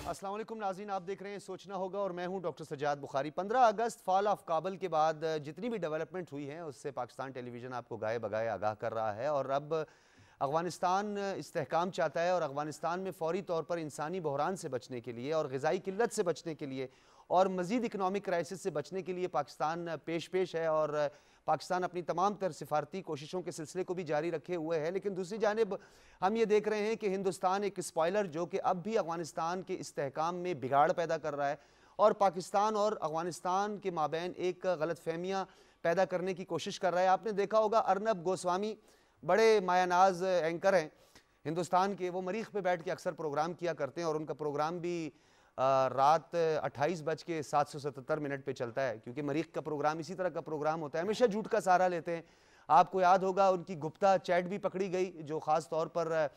अस्सलाम वालेकुम नाज़रीन, आप देख रहे हैं सोचना होगा और मैं हूं डॉक्टर सजाद बुखारी। 15 अगस्त फॉल ऑफ काबुल के बाद जितनी भी डेवलपमेंट हुई है उससे पाकिस्तान टेलीविज़न आपको गाए बगाए आगाह कर रहा है और अब अफ़गानिस्तान इस्तेहकाम चाहता है और अफ़गानिस्तान में फ़ौरी तौर पर इंसानी बहरान से बचने के लिए और ग़िज़ाई किल्लत से बचने के लिए और मज़ीद इकनॉमिक क्राइसिस से बचने के लिए पाकिस्तान पेश है और पाकिस्तान अपनी तमाम तर सिफारती कोशिशों के सिलसिले को भी जारी रखे हुए है। लेकिन दूसरी जानिब हम ये देख रहे हैं कि हिंदुस्तान एक स्पॉइलर जो कि अब भी अफ़गानिस्तान के इस्तेहकाम में बिगाड़ पैदा कर रहा है और पाकिस्तान और अफ़गानिस्तान के माबैन एक गलतफहमियाँ पैदा करने की कोशिश कर रहा है। आपने देखा होगा अर्नब गोस्वामी बड़े मायानाज एंकर हैं हिंदुस्तान के, वो मरीख पे बैठ के अक्सर प्रोग्राम किया करते हैं और उनका प्रोग्राम भी रात 28:0777 पे चलता है, क्योंकि मरीख का प्रोग्राम इसी तरह का प्रोग्राम होता है, हमेशा झूठ का सहारा लेते हैं। आपको याद होगा उनकी गुप्ता चैट भी पकड़ी गई, जो ख़ास तौर पर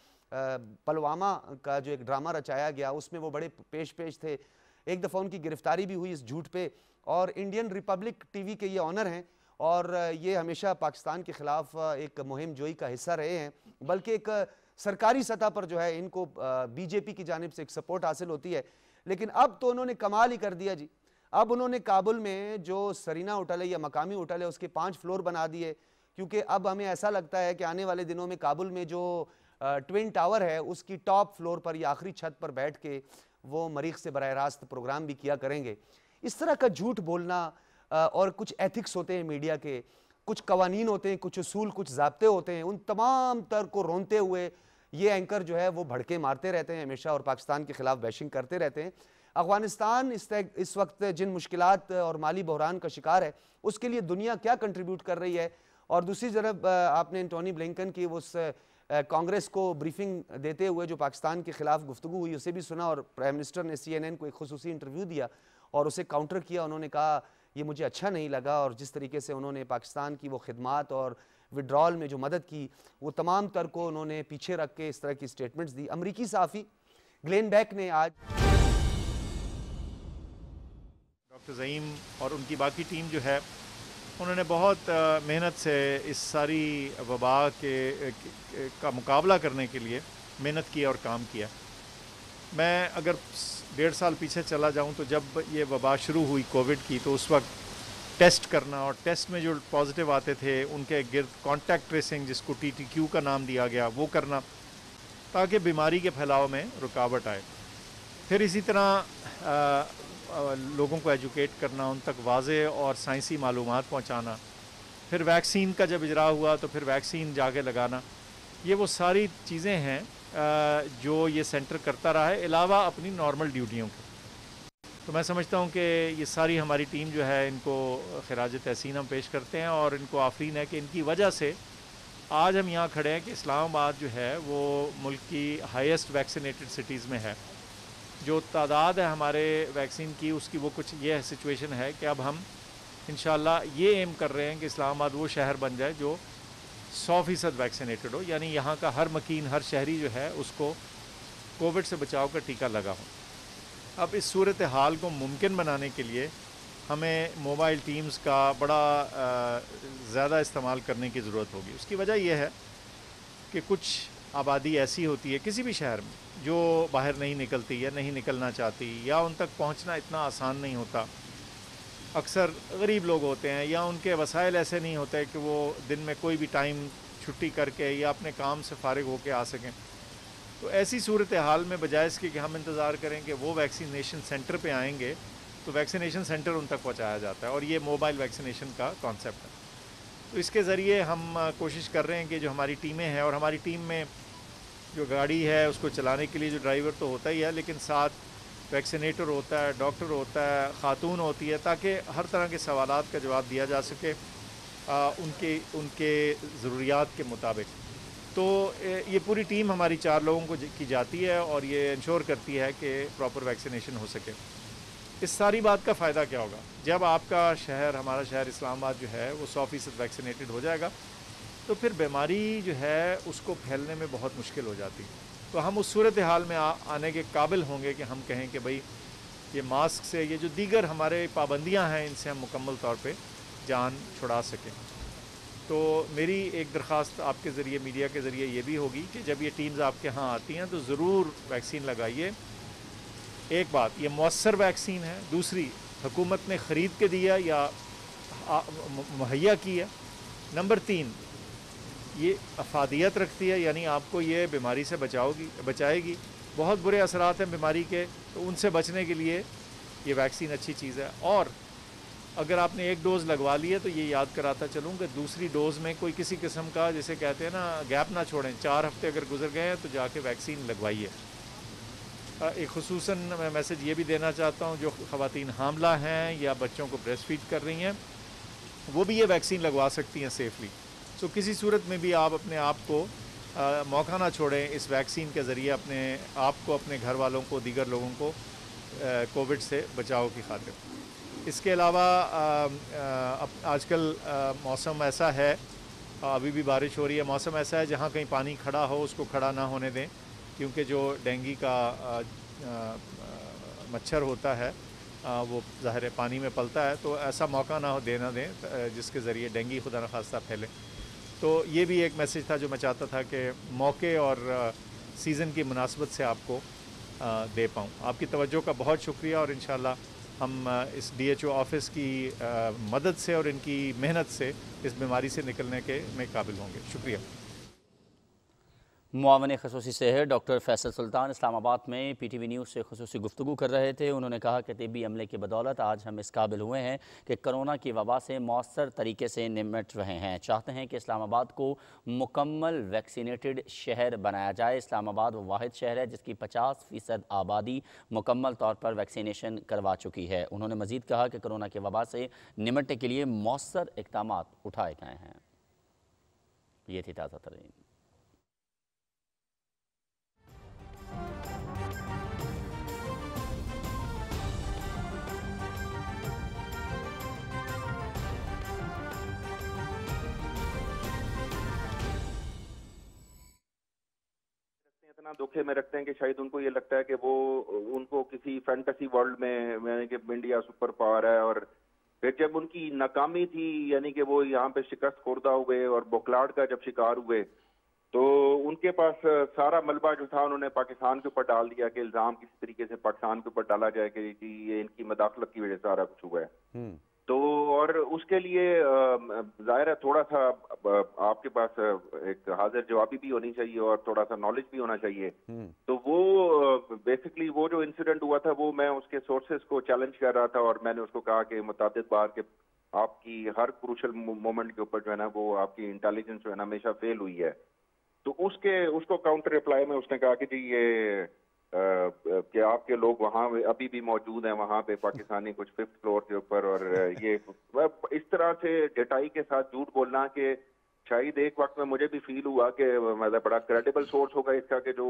पुलवामा का जो एक ड्रामा रचाया गया उसमें वो बड़े पेश थे। एक दफ़ा उनकी गिरफ्तारी भी हुई इस झूठ पे। और इंडियन रिपब्लिक टीवी के ये ऑनर हैं और ये हमेशा पाकिस्तान के ख़िलाफ़ एक मुहिम जोई का हिस्सा रहे हैं, बल्कि एक सरकारी सतह पर जो है इनको बीजेपी की जानिब से एक सपोर्ट हासिल होती है। लेकिन अब तो उन्होंने कमाल ही कर दिया जी। अब उन्होंने काबुल में जो सरीना होटल है या मकामी होटल है उसके 5 फ्लोर बना दिए, क्योंकि अब हमें ऐसा लगता है कि आने वाले दिनों में काबुल में जो ट्विन टावर है उसकी टॉप फ्लोर पर या आखिरी छत पर बैठ के वो मरीख से बराह रास्त प्रोग्राम भी किया करेंगे। इस तरह का झूठ बोलना और कुछ एथिक्स होते हैं मीडिया के, कुछ कवानीन होते हैं, कुछ उसूल, कुछ ज़ाब्ते होते हैं, उन तमाम तर को रोनते हुए ये एंकर जो है वो भड़के मारते रहते हैं हमेशा और पाकिस्तान के खिलाफ बैशिंग करते रहते हैं। अफ़गानिस्तान इस वक्त जिन मुश्किलात और माली बहरान का शिकार है उसके लिए दुनिया क्या कंट्रीब्यूट कर रही है, और दूसरी तरफ आपने एंटोनी ब्लिंकन की उस कांग्रेस को ब्रीफिंग देते हुए जो पाकिस्तान के खिलाफ गुफ्तगू हुई उसे भी सुना, और प्राइम मिनिस्टर ने CNN को एक खुसूसी इंटरव्यू दिया और उसे काउंटर किया। उन्होंने कहा ये मुझे अच्छा नहीं लगा, और जिस तरीके से उन्होंने पाकिस्तान की वो खिदमात और विड्रॉल में जो मदद की वो तमाम तर को उन्होंने पीछे रख के इस तरह की स्टेटमेंट्स दी। अमरीकी सहाफ़ी ग्लेन बैक ने आज डॉक्टर ज़ईम और उनकी बाकी टीम जो है उन्होंने बहुत मेहनत से इस सारी वबा का मुकाबला करने के लिए मेहनत की और काम किया। मैं अगर 1.5 साल पीछे चला जाऊं तो जब ये वबा शुरू हुई कोविड की, तो उस वक्त टेस्ट करना और टेस्ट में जो पॉजिटिव आते थे उनके गिर्द कॉन्टैक्ट ट्रेसिंग, जिसको TTQ का नाम दिया गया, वो करना ताकि बीमारी के फैलाव में रुकावट आए। फिर इसी तरह लोगों को एजुकेट करना, उन तक वाज़े और साइंसी मालूमात पहुंचाना। फिर वैक्सीन का जब इजरा हुआ तो फिर वैक्सीन जाके लगाना। ये वो सारी चीज़ें हैं जो ये सेंटर करता रहा है, अलावा अपनी नॉर्मल ड्यूटियों के। तो मैं समझता हूँ कि ये सारी हमारी टीम जो है, इनको खिराज तहसीन हम पेश करते हैं और इनको आफरीन है कि इनकी वजह से आज हम यहाँ खड़े हैं कि इस्लामाबाद जो है वो मुल्क की हाईएस्ट वैक्सीनेटेड सिटीज़ में है। जो तादाद है हमारे वैक्सीन की, उसकी वो कुछ ये सिचुएशन है कि अब हम इंशाल्लाह ये एम कर रहे हैं कि इस्लामाबाद वो शहर बन जाए जो 100% वैक्सीनेटेड हो, यानी यहाँ का हर मकीन, हर शहरी जो है उसको कोविड से बचाव का टीका लगा हो। अब इस सूरत हाल को मुमकिन बनाने के लिए हमें मोबाइल टीम्स का बड़ा ज़्यादा इस्तेमाल करने की ज़रूरत होगी। उसकी वजह यह है कि कुछ आबादी ऐसी होती है किसी भी शहर में जो बाहर नहीं निकलती या नहीं निकलना चाहती, या उन तक पहुंचना इतना आसान नहीं होता। अक्सर गरीब लोग होते हैं या उनके वसाइल ऐसे नहीं होते कि वो दिन में कोई भी टाइम छुट्टी करके या अपने काम से फारिग होकर आ सकें। तो ऐसी सूरत हाल में बजाय इसके कि हम इंतज़ार करें कि वो वैक्सीनेशन सेंटर पे आएंगे, तो वैक्सीनेशन सेंटर उन तक पहुँचाया जाता है, और ये मोबाइल वैक्सीनेशन का कॉन्सेप्ट है। तो इसके ज़रिए हम कोशिश कर रहे हैं कि जो हमारी टीमें हैं, और हमारी टीम में जो गाड़ी है उसको चलाने के लिए जो ड्राइवर तो होता ही है, लेकिन साथ वैक्सीनेटर होता है, डॉक्टर होता है, खातून होती है, ताकि हर तरह के सवालात का जवाब दिया जा सके उनके ज़रूरियात के मुताबिक। तो ये पूरी टीम हमारी 4 लोगों को की जाती है और ये इंश्योर करती है कि प्रॉपर वैक्सीनेशन हो सके। इस सारी बात का फ़ायदा क्या होगा? जब आपका शहर, हमारा शहर इस्लामाबाद जो है वो 100% वैक्सीनेटेड हो जाएगा, तो फिर बीमारी जो है उसको फैलने में बहुत मुश्किल हो जाती है। तो हम उस सूरत हाल में आने के काबिल होंगे कि हम कहें कि भाई ये मास्क से, ये जो दीगर हमारे पाबंदियां हैं, इनसे हम मुकम्मल तौर पे जान छुड़ा सकें। तो मेरी एक दरख्वास्त आपके ज़रिए, मीडिया के ज़रिए ये भी होगी कि जब ये टीम्स आपके यहाँ आती हैं तो ज़रूर वैक्सीन लगाइए। एक बात, ये मौसर वैक्सीन है। दूसरी, हुकूमत ने ख़रीद के दिया या मुहैया किया। नंबर 3, ये अफादियत रखती है, यानी आपको ये बीमारी से बचाएगी। बहुत बुरे असरात हैं बीमारी के, तो उनसे बचने के लिए ये वैक्सीन अच्छी चीज़ है। और अगर आपने एक डोज़ लगवा ली है तो ये याद कराता चलूँ कि दूसरी डोज़ में कोई किसी किस्म का, जैसे कहते हैं ना, गैप ना छोड़ें। 4 हफ्ते अगर गुजर गए हैं तो जाके वैक्सीन लगवाइए। एक खुसूसन मैं मैसेज ये भी देना चाहता हूँ, जो ख़वातीन हामला हैं या बच्चों को ब्रेस्ट फीड कर रही हैं, वो भी ये वैक्सीन लगवा सकती हैं सेफली। तो किसी सूरत में भी आप अपने आप को मौका ना छोड़ें इस वैक्सीन के ज़रिए अपने आप को, अपने घर वालों को, दीगर लोगों को कोविड से बचाव की खातिर। इसके अलावा आजकल मौसम ऐसा है, अभी भी बारिश हो रही है, मौसम ऐसा है जहाँ कहीं पानी खड़ा हो उसको खड़ा ना होने दें, क्योंकि जो डेंगू का मच्छर होता है वो ज़ाहिर है पानी में पलता है, तो ऐसा मौका ना हो देना दें जिसके ज़रिए डेंगू खुदा न खास्ता फैले। तो ये भी एक मैसेज था जो मैं चाहता था कि मौके और सीज़न की मुनासबत से आपको दे पाऊँ। आपकी तवज्जो का बहुत शुक्रिया, और इंशाल्लाह हम इस DHO ऑफिस की मदद से और इनकी मेहनत से इस बीमारी से निकलने के में काबिल होंगे। शुक्रिया। मुआवन ख़ुसूसी सेहत डॉक्टर फैसल सुल्तान इस्लामाबाद में PTV न्यूज़ से ख़ुसूसी गुफ्तगू कर रहे थे। उन्होंने कहा कि तिब्बी अमले की बदौलत आज हम इस काबिल हुए हैं कि कोरोना की वबा से मौसर तरीके से निमट रहे हैं। चाहते हैं कि इस्लामाबाद को मुकम्मल वैक्सीनेटेड शहर बनाया जाए। इस्लामाबाद वो वाहिद शहर है जिसकी 50% आबादी मुकम्मल तौर पर वैक्सीनेशन करवा चुकी है। उन्होंने मज़ीद कहा कि कोरोना की वबा से निमटने के लिए मौसर इक़दाम उठाए गए हैं। ये थी ताज़ा तरीन। इतना धोखे में रखते हैं कि शायद उनको ये लगता है कि वो उनको किसी फैंटेसी वर्ल्ड में, यानी कि इंडिया सुपर पावर है, और फिर जब उनकी नाकामी थी, यानी कि वो यहाँ पे शिकस्त खुर्दा हुए और बोखलाड़ का जब शिकार हुए, तो उनके पास सारा मलबा जो था उन्होंने पाकिस्तान के ऊपर डाल दिया कि इल्जाम किसी तरीके से पाकिस्तान के ऊपर डाला जाए कि जी ये इनकी मदाखलत की वजह से सारा कुछ हुआ है। तो और उसके लिए जाहिर है थोड़ा सा आपके पास एक हाजिर जवाबी भी होनी चाहिए और थोड़ा सा नॉलेज भी होना चाहिए। तो वो बेसिकली वो जो इंसिडेंट हुआ था, वो मैं उसके सोर्सेस को चैलेंज कर रहा था, और मैंने उसको कहा कि मुतादिद बार के आपकी हर क्रूशल मोमेंट के ऊपर जो है ना वो आपकी इंटेलिजेंस जो है ना हमेशा फेल हुई है। तो उसको काउंटर रिप्लाई में उसने कहा कि जी ये कि आपके लोग वहाँ अभी भी मौजूद हैं वहाँ पे पाकिस्तानी कुछ 5th फ्लोर के ऊपर, और ये इस तरह से डटाई के साथ झूठ बोलना कि शायद एक वक्त में मुझे भी फील हुआ कि मतलब बड़ा क्रेडिबल सोर्स होगा इसका कि जो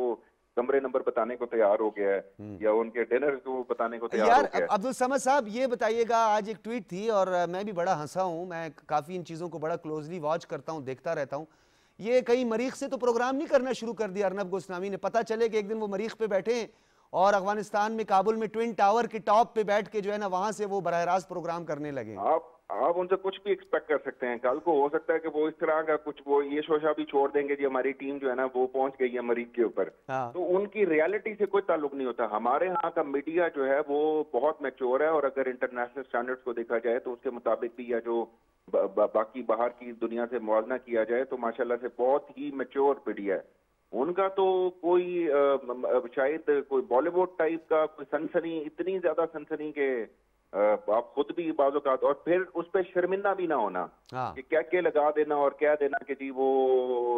कमरे नंबर बताने को तैयार हो गया है या उनके डिनर को बताने को तैयार हो गया है। अब्दुल समद साहब ये बताइएगा, आज एक ट्वीट थी और मैं भी बड़ा हंसा हूँ, मैं काफ़ी इन चीज़ों को बड़ा क्लोजली वॉच करता हूँ, देखता रहता हूँ। ये कहीं मरीख से तो प्रोग्राम नहीं करना शुरू कर दिया अर्नब गोस्वामी ने? पता चले कि एक दिन वो मरीख पे बैठे और अफगानिस्तान में काबुल में ट्विन टावर के टॉप पे बैठ के जो है ना वहां से वो बराह रास्त प्रोग्राम करने लगे। आप उनसे कुछ भी एक्सपेक्ट कर सकते हैं। कल को हो सकता है कि वो इस तरह का कुछ वो ये शोशा भी छोड़ देंगे जी हमारी टीम जो है ना वो पहुंच गई है मरीज के ऊपर। तो उनकी रियलिटी से कोई ताल्लुक नहीं होता। हमारे यहाँ का मीडिया जो है वो बहुत मैच्योर है, और अगर इंटरनेशनल स्टैंडर्ड्स को देखा जाए तो उसके मुताबिक भी, या जो बाकी बाहर की दुनिया से मुआवजा किया जाए तो माशाल्लाह से बहुत ही मैच्योर मीडिया है। उनका तो कोई शायद कोई बॉलीवुड टाइप का कोई सनसनी, इतनी ज्यादा सनसनी के आप खुद भी बाज़-औक़ात, और फिर उस पर शर्मिंदा भी ना होना कि क्या क्या लगा देना और क्या देना कि जी वो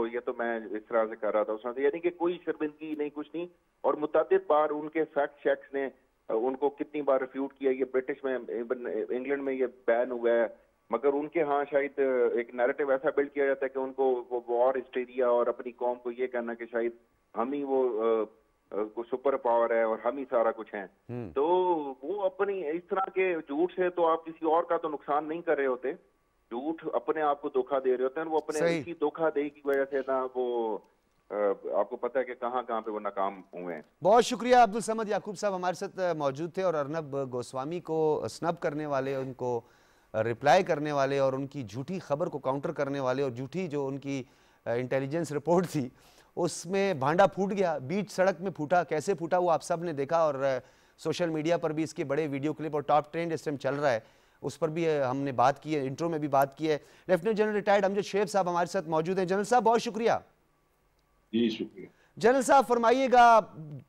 ये तो मैं इस तरह से कर रहा था उस तरह से, यानी कि कोई शर्मिंदगी नहीं, कुछ नहीं। और मुतादिद बार उनके फैक्ट चेक्स ने उनको कितनी बार रिफ्यूट किया। ये ब्रिटिश में, इंग्लैंड में ये बैन हुआ है, मगर उनके यहाँ शायद एक नैरेटिव ऐसा बिल्ड किया जाता है कि उनको वो वॉर हिस्टीरिया और अपनी कौम को ये कहना कि शायद हम ही वो सुपर पावर है और हम ही सारा कुछ हैं। तो वो अपनी इस तरह के झूठ से तो आप किसी और का तो नुकसान नहीं कर रहे होते, झूठ अपने आप को धोखा दे रहे होते हैं। वो अपने इसी धोखा दे की वजह से ना वो आपको पता है कि कहाँ पे वो नाकाम हुए हैं। बहुत शुक्रिया अब्दुल समद याकूब साहब हमारे साथ मौजूद थे, और अर्नब गोस्वामी को स्नब करने वाले, उनको रिप्लाई करने वाले और उनकी झूठी खबर को काउंटर करने वाले, और झूठी जो उनकी इंटेलिजेंस रिपोर्ट थी उसमें भांडा फूट गया, बीच सड़क में फूटा। कैसे फूटा वो आप सब ने देखा, और सोशल मीडिया पर भी इसके बड़े वीडियो क्लिप और टॉप ट्रेंड इस टाइम चल रहा है, उस पर भी हमने बात की है, इंट्रो में भी बात की है। Lieutenant general retired Amjad Sheikh साहब हमारे साथ मौजूद हैं। जनरल साहब बहुत शुक्रिया। जी शुक्रिया। जनरल साहब फरमाइएगा,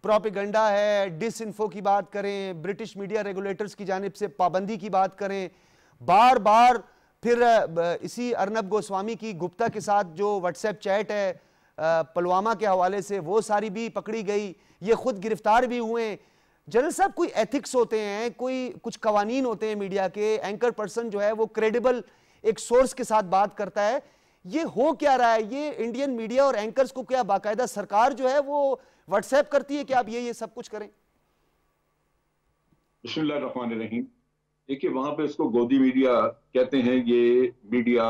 प्रोपेगेंडा है, डिस इन्फो की बात करें, ब्रिटिश मीडिया रेगुलेटर्स की जानिब से पाबंदी की बात करें, बार बार फिर इसी अर्नब गोस्वामी की गुप्ता के साथ जो व्हाट्सएप चैट है पुलवामा के हवाले से, वो सारी भी पकड़ी गई, ये खुद गिरफ्तार भी हुए। जनरल साहब कोई एथिक्स होते हैं, कोई कुछ कवानीन होते हैं मीडिया के, एंकर पर्सन जो है वो क्रेडिबल एक सोर्स के साथ बात करता है, ये हो क्या रहा है? ये इंडियन मीडिया और एंकर्स को क्या बाकायदा सरकार जो है वो व्हाट्सएप करती है कि आप ये सब कुछ करें? बिस्मिल्लाहिर्रहमानिर्रहीम। देखिए वहां पे इसको गोदी मीडिया कहते हैं। ये मीडिया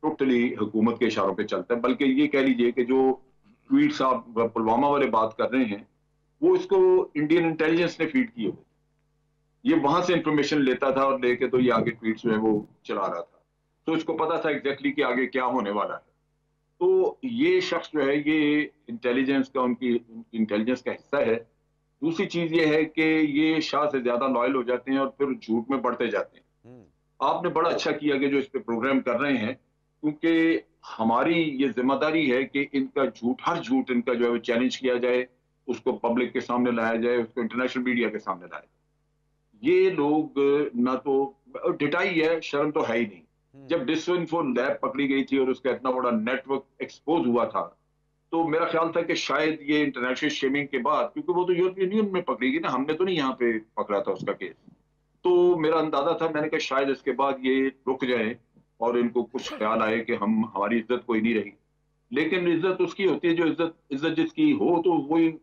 टोटली हुकूमत के इशारों पे चलता है, बल्कि ये कह लीजिए कि जो ट्वीट्स आप पुलवामा वाले बात कर रहे हैं वो इसको इंडियन इंटेलिजेंस ने फीड किए हुए, ये वहां से इंफॉर्मेशन लेता था और लेके तो ये आगे ट्वीट्स में वो चला रहा था, तो इसको पता था एग्जैक्टली कि आगे क्या होने वाला है। तो ये शख्स जो है ये इंटेलिजेंस का, उनकी इंटेलिजेंस का हिस्सा है। दूसरी चीज ये है कि ये शाह से ज्यादा लॉयल हो जाते हैं और फिर झूठ में बढ़ते जाते हैं। आपने बड़ा अच्छा किया कि जो इस पे प्रोग्राम कर रहे हैं, क्योंकि हमारी ये जिम्मेदारी है कि इनका झूठ, हर झूठ इनका जो है वो चैलेंज किया जाए, उसको पब्लिक के सामने लाया जाए, उसको इंटरनेशनल मीडिया के सामने लाया जाए। ये लोग ना तो डिटाई है, शर्म तो है ही नहीं। जब डिसइंफो लैब पकड़ी गई थी और उसका इतना बड़ा नेटवर्क एक्सपोज हुआ था, तो मेरा ख्याल था कि शायद ये इंटरनेशनल शेमिंग के बाद, क्योंकि वो तो यूरोपियन यूनियन में पकड़ी गई ना, हमने तो नहीं यहाँ पे पकड़ा था उसका केस, तो मेरा अंदाजा था, मैंने कहा शायद इसके बाद ये रुक जाए और इनको कुछ ख्याल आए कि हमारी इज्जत कोई नहीं रही। लेकिन इज्जत उसकी होती है जो इज्जत जिसकी हो तो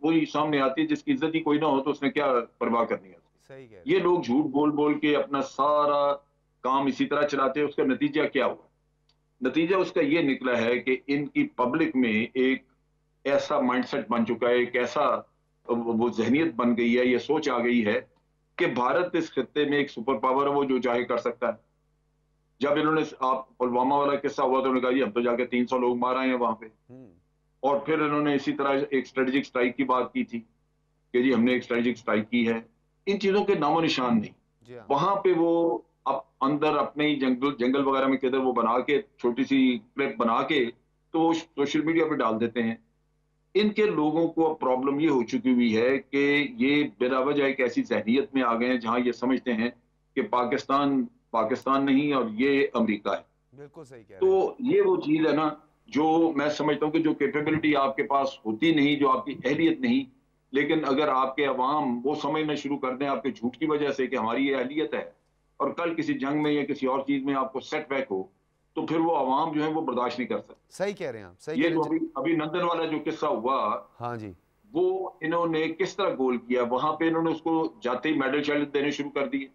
वही सामने आती है, जिसकी इज्जत ही कोई ना हो तो उसने क्या परवाह करनी है। सही है। ये लोग झूठ बोल बोल के अपना सारा काम इसी तरह चलाते हैं। उसका नतीजा क्या हुआ? नतीजा उसका ये निकला है कि इनकी पब्लिक में एक ऐसा माइंडसेट बन चुका है, एक ऐसा वो जहनियत बन गई है, ये सोच आ गई है कि भारत इस खित्ते में एक सुपर पावर है, वो जो चाहे कर सकता है। जब इन्होंने, आप पुलवामा वाला किस्सा हुआ तो उन्होंने कहा जी हम तो जाके 300 लोग मार आए हैं वहां पे, और फिर इन्होंने इसी तरह एक स्ट्रेटेजिक स्ट्राइक की बात की थी कि जी हमने एक स्ट्रेटेजिक स्ट्राइक की है। इन चीजों के नामो निशान नहीं। वहां पे वो अब अंदर अपने ही जंगल वगैरह में किधर वो बना के छोटी सी क्लिप बना के तो वो सोशल मीडिया पे डाल देते हैं। इनके लोगों को अब प्रॉब्लम ये हो चुकी हुई है कि ये बिला वजह एक ऐसी जहनीत में आ गए हैं जहां ये समझते हैं कि पाकिस्तान नहीं और ये अमेरिका है। बिल्कुल सही कह रहे हैं। तो ये वो चीज है ना, जो मैं समझता हूँ कि जो कैपेबिलिटी आपके पास होती नहीं, जो आपकी अहलियत नहीं, लेकिन अगर आपके अवाम वो समझना शुरू कर दें आपके झूठ की वजह से कि हमारी ये अहलियत है, और कल किसी जंग में या किसी और चीज में आपको सेटबैक हो, तो फिर वो अवाम जो है वो बर्दाश्त नहीं कर सकते। सही कह रहे हैं आप, सही ये कह जो रहे हैं। अभी नंदन वाला जो किस्सा हुआ, हाँ जी, वो इन्होंने किस तरह गोल किया, वहां पे इन्होंने उसको जाते ही मेडल शेडल देने शुरू कर दिए,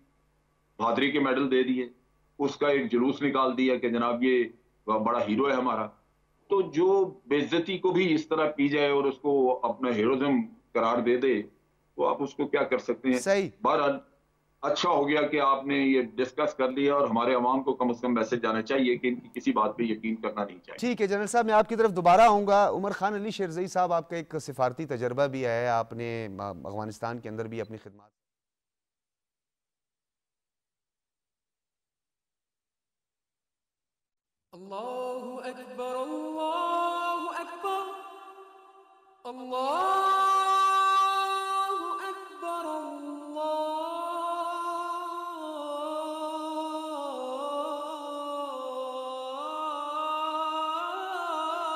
बहादुरी के मेडल दे दिए, उसका एक जुलूस निकाल दिया कि जनाब ये बड़ा हीरो है हमारा। तो जो बेइज्जती को भी इस तरह पी जाए और उसको अपना हीरोइज्म करार दे दे, तो आप उसको क्या कर सकते हैं। सही। बहरहाल अच्छा हो गया कि आपने ये डिस्कस कर लिया, और हमारे अवाम को कम से कम मैसेज जाना चाहिए कि इनकी किसी बात पे यकीन करना नहीं चाहिए। ठीक है जनरल साहब, मैं आपकी तरफ दोबारा आऊँगा। उमर खान अली शेरज़ई साहब, आपका एक सिफारती तजर्बा भी है, आपने अफगानिस्तान के अंदर भी अपनी खिदमत। अल्लाहु अकबर, अल्लाहु अकबर, अल्लाहु अकबर,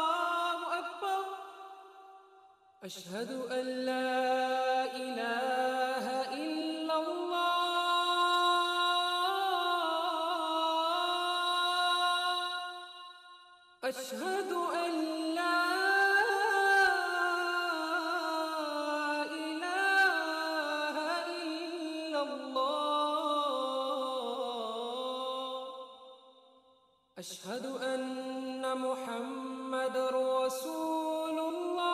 अल्लाहु अकबर, अशहदु अल्ला इलाहा इल्लल्लाह, अशहदु अल्ला इलाहा इल्लल्लाह, अशहदु अन्न मुहम्मदर रसूलुल्लाह,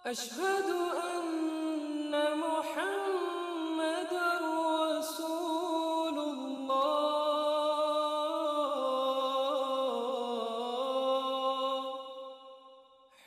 अशहदु अन्न मुहम्मदर रसूलुल्लाह,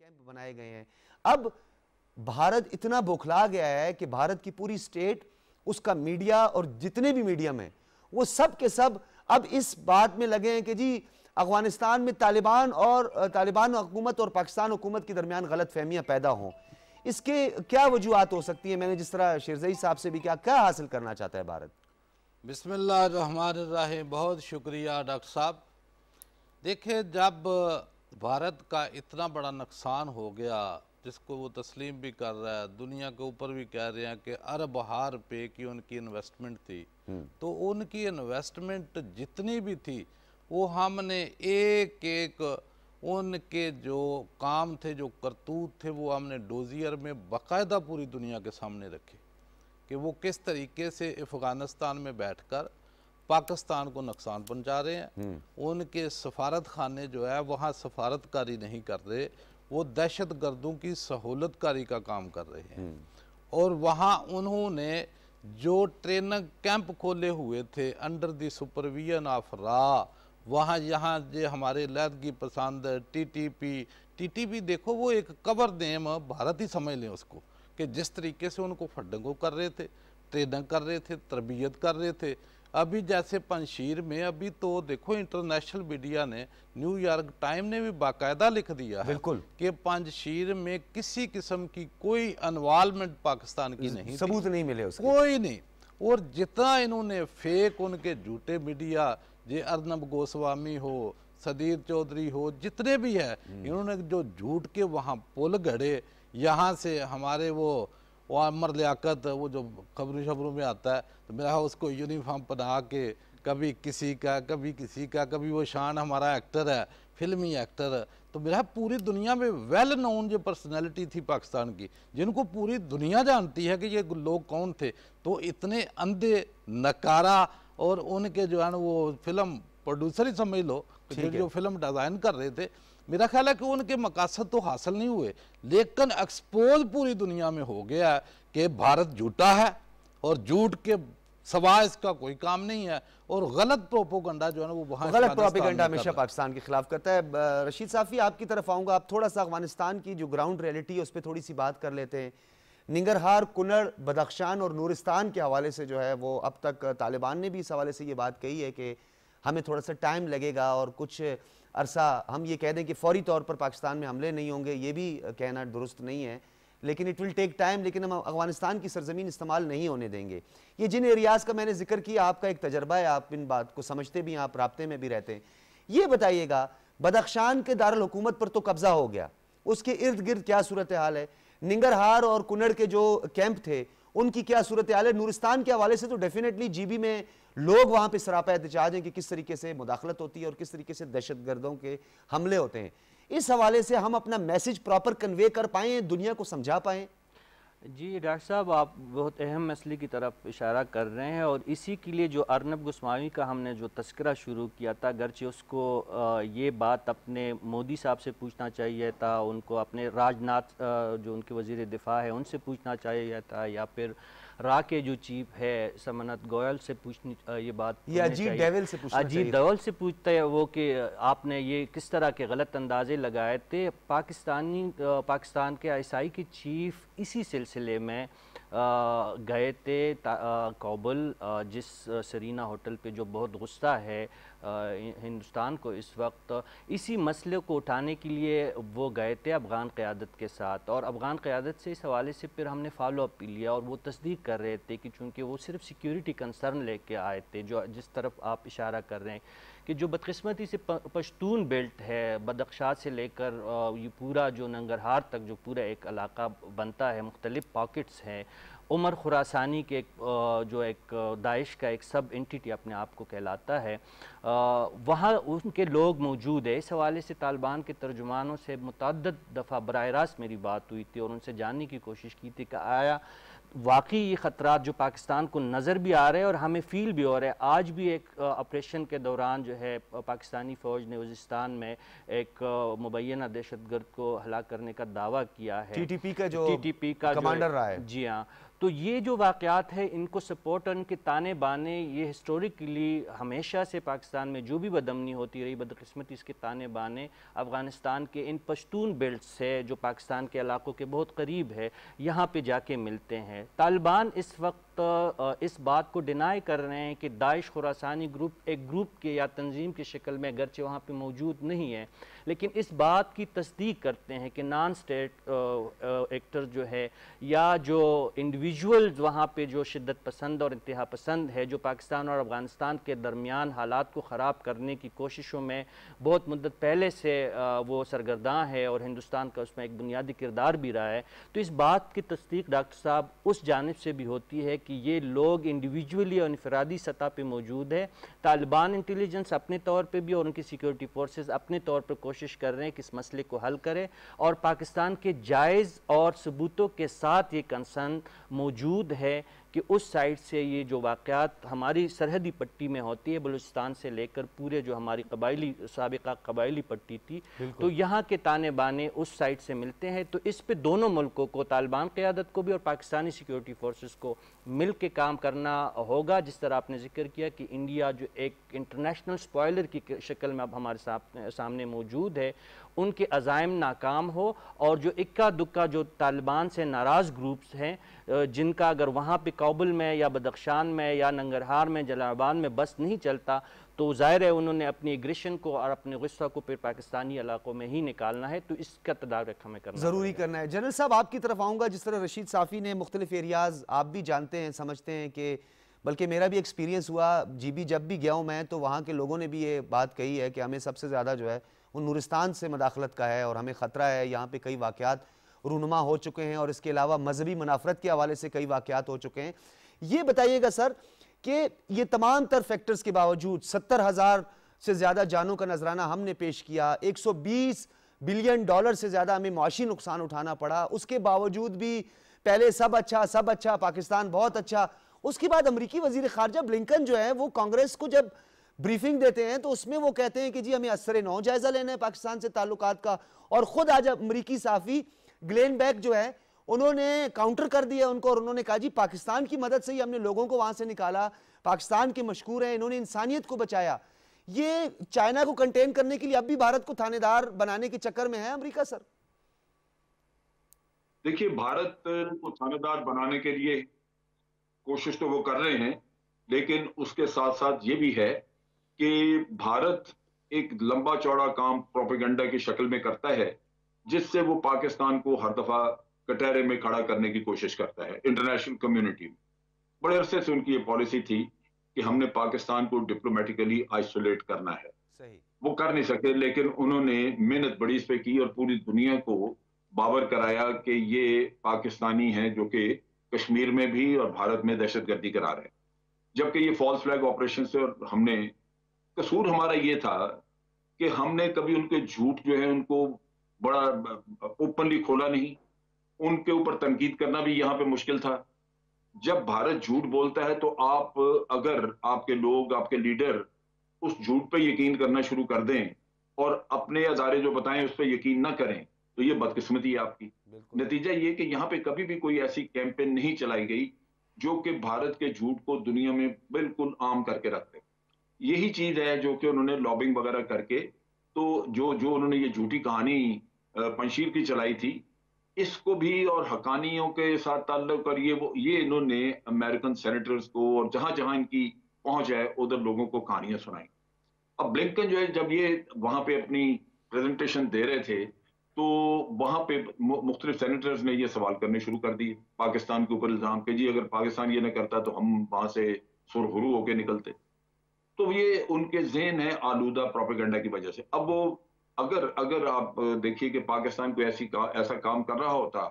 कैंप बनाए गए हैं। अब भारत इतना बौखला गया है कि भारत की पूरी स्टेट, उसका मीडिया और जितने भी मीडियम हैं वो सब के सब अब इस बात में लगे हैं कि जी अफगानिस्तान में तालिबान हुकूमत और पाकिस्तान हुकूमत के दरमियान गलत फहमियाँ पैदा हों। इसके क्या वजूहत हो सकती है? मैंने जिस तरह शेरज़ई साहब से भी क्या हासिल करना चाहता है भारत? बिस्मिल्लाहिर्रहमानिर्रहीम। बहुत शुक्रिया डॉक्टर साहब। देखिए, जब भारत का इतना बड़ा नुकसान हो गया, जिसको वो तस्लीम भी कर रहा है, दुनिया के ऊपर भी कह रहे हैं कि अरब हार रुपये की उनकी इन्वेस्टमेंट थी, तो उनकी इन्वेस्टमेंट जितनी भी थी वो हमने एक एक उनके जो काम थे, जो करतूत थे, वो हमने डोजियर में बाकायदा पूरी दुनिया के सामने रखे कि वो किस तरीके से अफ़गानिस्तान में बैठकर पाकिस्तान को नुकसान पहुंचा रहे हैं। उनके सफारत खाने जो है वहाँ सफारतकारी नहीं कर रहे, वो दहशत गर्दों की सहूलतकारी का काम कर रहे हैं। और वहाँ उन्होंने जो ट्रेनिंग कैंप खोले हुए थे अंडर द सुपरविजन ऑफ रा, वहाँ यहाँ जो हमारे लहदगी पसंद टीटीपी देखो, वो एक कवर नेम भारत ही समझ लें उसको, कि जिस तरीके से उनको फंडिंग कर रहे थे, ट्रेनिंग कर रहे थे, तरबियत कर रहे थे। अभी जैसे पंजशीर में अभी तो देखो इंटरनेशनल मीडिया ने, न्यूयॉर्क टाइम ने भी बाकायदा लिख दिया है कि पंजशीर में किसी किस्म की कोई इन्वॉल्वमेंट पाकिस्तान की नहीं, सबूत नहीं मिले उसके, कोई नहीं। और जितना इन्होंने फेक उनके झूठे मीडिया, जे अर्नब गोस्वामी हो, सदीर चौधरी हो, जितने भी है, इन्होंने जो झूठ के वहाँ पुल गढ़े, यहाँ से हमारे वो अमर लियाकत, वो जो खबरों में आता है, तो मेरा उसको यूनिफॉर्म पहना के कभी किसी का कभी किसी का, कभी वो शान हमारा एक्टर है, फिल्मी एक्टर है, तो मेरा पूरी दुनिया में वेल नोन जो पर्सनैलिटी थी पाकिस्तान की, जिनको पूरी दुनिया जानती है कि ये लोग कौन थे, तो इतने अंधे नकारा, और उनके जो है ना वो फिल्म प्रोड्यूसर ही समझ लो, जो फिल्म डिज़ाइन कर रहे थे, मेरा ख्याल है कि उनके मकासद तो हासिल नहीं हुए, लेकिन एक्सपोज पूरी दुनिया में हो गया है कि भारत झूठा है और झूठ के सवा इसका कोई काम नहीं है, और गलत प्रोपोगंडा जो है ना वो वहाँ गलत प्रोपेगेंडा हमेशा पाकिस्तान के खिलाफ करता है। रशीद साफ़ी, आपकी तरफ आऊँगा। आप थोड़ा सा अफगानिस्तान की जो ग्राउंड रियलिटी है उस पर थोड़ी सी बात कर लेते हैं। निंगरहार, कुनड़, बदख्शान और नूरिस्तान के हवाले से जो है वो अब तक तालिबान ने भी इस हवाले से ये बात कही है कि हमें थोड़ा सा टाइम लगेगा और कुछ अरसा हम ये कह दें कि फौरी तौर पर पाकिस्तान में हमले नहीं होंगे, ये भी कहना दुरुस्त नहीं है, लेकिन इट विल टेक टाइम, लेकिन हम अफगानिस्तान की सरजमीन इस्तेमाल नहीं होने देंगे। ये जिन एरियाज़ का मैंने जिक्र किया, आपका एक तजर्बा है, आप इन बात को समझते भी हैं, आप राब्ते में भी रहते हैं। ये बताइएगा, बदख्शान के दारुल हुकूमत पर तो कब्जा हो गया, उसके इर्द गिर्द क्या सूरत हाल है? निंगरहार और कुनड़ के जो कैंप थे उनकी क्या सूरत हाल है? नूरिस्तान के हवाले से तो डेफिनेटली जीबी में लोग वहाँ पे सरापा एहतजाज हैं कि किस तरीके से मुदाखलत होती है और किस तरीके से दहशतगर्दों के हमले होते हैं। इस हवाले से हम अपना मैसेज प्रॉपर कन्वे कर पाएँ, दुनिया को समझा पाएँ? जी डॉक्टर साहब, आप बहुत अहम मसले की तरफ इशारा कर रहे हैं, और इसी के लिए जो अर्नब गोस्वामी का हमने जो तस्करा शुरू किया था, अगरचे उसको ये बात अपने मोदी साहब से पूछना चाहिए था, उनको अपने राजनाथ जो उनके वज़ीर दिफा है उनसे पूछना चाहिए था, या फिर रा के जो चीफ है समन्त गोयल से पूछनी ये बात, ये अजीत डोवाल से पूछना चाहिए। अजीत डोवाल से पूछता है वो कि आपने ये किस तरह के गलत अंदाजे लगाए थे। पाकिस्तान के आईएसआई के चीफ इसी सिलसिले में गए थे काबुल, जिस सरीना होटल पे जो बहुत गुस्सा है हिंदुस्तान को इस वक्त, इसी मसले को उठाने के लिए वो गए थे अफ़गान क़यादत के साथ, और अफ़गान क़यादत से इस हवाले से फिर हमने फॉलो अप लिया, और वो तस्दीक कर रहे थे कि चूँकि वो सिर्फ सिक्योरिटी कंसर्न लेके आए थे, जो जिस तरफ आप इशारा कर रहे हैं कि जो बदकिस्मती से पश्तून बेल्ट है, बदख्शां से लेकर ये पूरा जो नंगरहार तक जो पूरा एक इलाका बनता है, मुख्तलिफ पॉकेट्स हैं, उमर खुरासानी के जो एक दाइश का एक सब एंटिटी अपने आप को कहलाता है, वहाँ उनके लोग मौजूद है। इस हवाले से तालिबान के तर्जुमानों से मुतअद्दिद दफ़ा बराह रास्त मेरी बात हुई थी, और उनसे जानने की कोशिश की थी कि आया वाकई ये ख़तरात जो पाकिस्तान को नज़र भी आ रहे हैं और हमें फ़ील भी हो रहा है। आज भी एक ऑपरेशन के दौरान जो है पाकिस्तानी फ़ौज ने वज़ीरिस्तान में एक मुबैना दहशतगर्द को हलाक करने का दावा किया है, टीटीपी का कमांडर रहा है। जी हाँ, तो ये जो वाक़यात है इनको सपोर्ट और इनके ताने बाने, ये हिस्टोरिकली हमेशा से पाकिस्तान में जो भी बदमनी होती रही, बदकिस्मती इसके ताने बाने अफ़गानिस्तान के इन पश्तून बेल्ट से जो पाकिस्तान के इलाकों के बहुत करीब है यहाँ पे जाके मिलते हैं। तालिबान इस वक्त इस बात को डिनाई कर रहे हैं कि दाइश खुरासानी ग्रुप एक ग्रुप के या तंजीम की शक्ल में अगरचे वहाँ पे मौजूद नहीं है, लेकिन इस बात की तस्दीक करते हैं कि नॉन स्टेट एक्टर जो है या जो इंडिविजुअल्स वहाँ पे जो शिद्दत पसंद और इंतहा पसंद है, जो पाकिस्तान और अफ़गानिस्तान के दरमियान हालात को ख़राब करने की कोशिशों में बहुत मुद्दत पहले से वो सरगर्दां है, और हिंदुस्तान का उसमें एक बुनियादी किरदार भी रहा है। तो इस बात की तस्दीक डॉक्टर साहब उस जानिब से भी होती है कि ये लोग इंडिविजुअली और इनफरादी सतह पे मौजूद है। तालिबान इंटेलिजेंस अपने तौर पे भी और उनकी सिक्योरिटी फोर्सेस अपने तौर पे कोशिश कर रहे हैं कि इस मसले को हल करें, और पाकिस्तान के जायज़ और सबूतों के साथ ये कंसर्न मौजूद है कि उस साइड से ये जो वाक़यात हमारी सरहदी पट्टी में होती है, बलूचिस्तान से लेकर पूरे जो हमारी कबायली साबिका कबायली पट्टी थी, तो यहाँ के ताने बाने उस साइड से मिलते हैं। तो इस पे दोनों मुल्कों को, तालिबान क़यादत को भी और पाकिस्तानी सिक्योरिटी फोर्सेस को मिल के काम करना होगा। जिस तरह आपने जिक्र किया कि इंडिया जो एक इंटरनेशनल स्पॉयलर की शक्ल में अब हमारे सामने मौजूद है, उनके अज़ाइम नाकाम हो, और जो इक्का दुक्का जो तालिबान से नाराज़ ग्रुप्स हैं, जिनका अगर वहाँ पे काबुल में या बदख्शान में या नंगरहार में जलालाबाद में बस नहीं चलता, तो ज़ाहिर है उन्होंने अपनी एग्रेशन को और अपने गुस्सा को फिर पाकिस्तानी इलाकों में ही निकालना है। तो इसका तदारुक हमें करना ज़रूरी करना है। जनरल साहब, आपकी तरफ आऊँगा। जिस तरह रशीद साफ़ी ने मुख्तलिफ एरियाज़ आप भी जानते हैं, समझते हैं कि, बल्कि मेरा भी एक्सपीरियंस हुआ, जीबी जब भी गया हूँ मैं, तो वहाँ के लोगों ने भी ये बात कही है कि हमें सबसे ज़्यादा जो है वो नूरिस्तान से मदाखलत का है, और हमें ख़तरा है। यहाँ पे कई वाक़यात रूनुमा हो चुके हैं, और इसके अलावा मजहबी मुनाफरत के हवाले से कई वाक़यात हो चुके हैं। ये बताइएगा सर कि ये तमाम तर फैक्टर्स के बावजूद 70,000 से ज़्यादा जानों का नजराना हमने पेश किया, 120 बिलियन डॉलर से ज़्यादा हमें मुआशी नुकसान उठाना पड़ा, उसके बावजूद भी पहले सब अच्छा, पाकिस्तान बहुत अच्छा। उसके बाद अमरीकी वजीर खारजा ब्लिंकन जो है वो कांग्रेस को जब ब्रीफिंग देते हैं तो उसमें वो कहते हैं कि जी हमें असर नौ जायजा लेना है पाकिस्तान से ताल्लुकात का, और खुद आज अमरीकी साफ़ी ग्लेन बैक जो है उन्होंने काउंटर कर दिया उनको, और उन्होंने कहा जी पाकिस्तान की मदद से ही हमने लोगों को वहां से निकाला, पाकिस्तान के मशकूर हैं, इन्होंने इंसानियत को बचाया। ये चाइना को कंटेन करने के लिए अब भी भारत को थानेदार बनाने के चक्कर में है अमेरिका सर? देखिए, भारत को थानेदार बनाने के लिए कोशिश तो वो कर रहे हैं, लेकिन उसके साथ साथ ये भी है कि भारत एक लंबा चौड़ा काम प्रोपेगेंडा की शक्ल में करता है, जिससे वो पाकिस्तान को हर दफा कटहरे में खड़ा करने की कोशिश करता है। इंटरनेशनल कम्युनिटी में बड़े अरसे से उनकी ये पॉलिसी थी कि हमने पाकिस्तान को डिप्लोमेटिकली आइसोलेट करना है। सही। वो कर नहीं सके, लेकिन उन्होंने मेहनत बड़ी इस पे की और पूरी दुनिया को बावर कराया कि ये पाकिस्तानी हैं जो कि कश्मीर में भी और भारत में दहशतगर्दी करा रहे हैं, जबकि ये फॉल्स फ्लैग ऑपरेशन से, और हमने कसूर हमारा ये था कि हमने कभी उनके झूठ जो है उनको बड़ा ओपनली खोला नहीं, उनके ऊपर तनकीद करना भी यहाँ पे मुश्किल था। जब भारत झूठ बोलता है तो आप, अगर आपके लोग, आपके लीडर उस झूठ पे यकीन करना शुरू कर दें और अपने अदारे जो बताएं उस पर यकीन ना करें, तो ये बदकिस्मती है आपकी। नतीजा ये कि यहाँ पे कभी भी कोई ऐसी कैंपेन नहीं चलाई गई जो कि भारत के झूठ को दुनिया में बिल्कुल आम करके रखते। यही चीज है जो कि उन्होंने लॉबिंग वगैरह करके, तो जो उन्होंने ये झूठी कहानी पंशीर की चलाई थी, इसको भी और हकानियों के साथ ताल्लुक कर ये इन्होंने अमेरिकन सेनेटर्स को और जहां जहां इनकी पहुंच है उधर लोगों को कहानियां सुनाई। अब ब्लिंकन जो है, जब ये वहां पे अपनी प्रेजेंटेशन दे रहे थे तो वहां पे मुख्तलिफ सेनेटर्स ने ये सवाल करने शुरू कर दिए पाकिस्तान के ऊपर इल्जाम के जी अगर पाकिस्तान ये ना करता तो हम वहां से सुरहुरू होके निकलते। तो ये उनके ज़हन है आलूदा प्रोपेगेंडा की वजह से। अब वो अगर आप देखिए कि पाकिस्तान को ऐसा काम कर रहा होता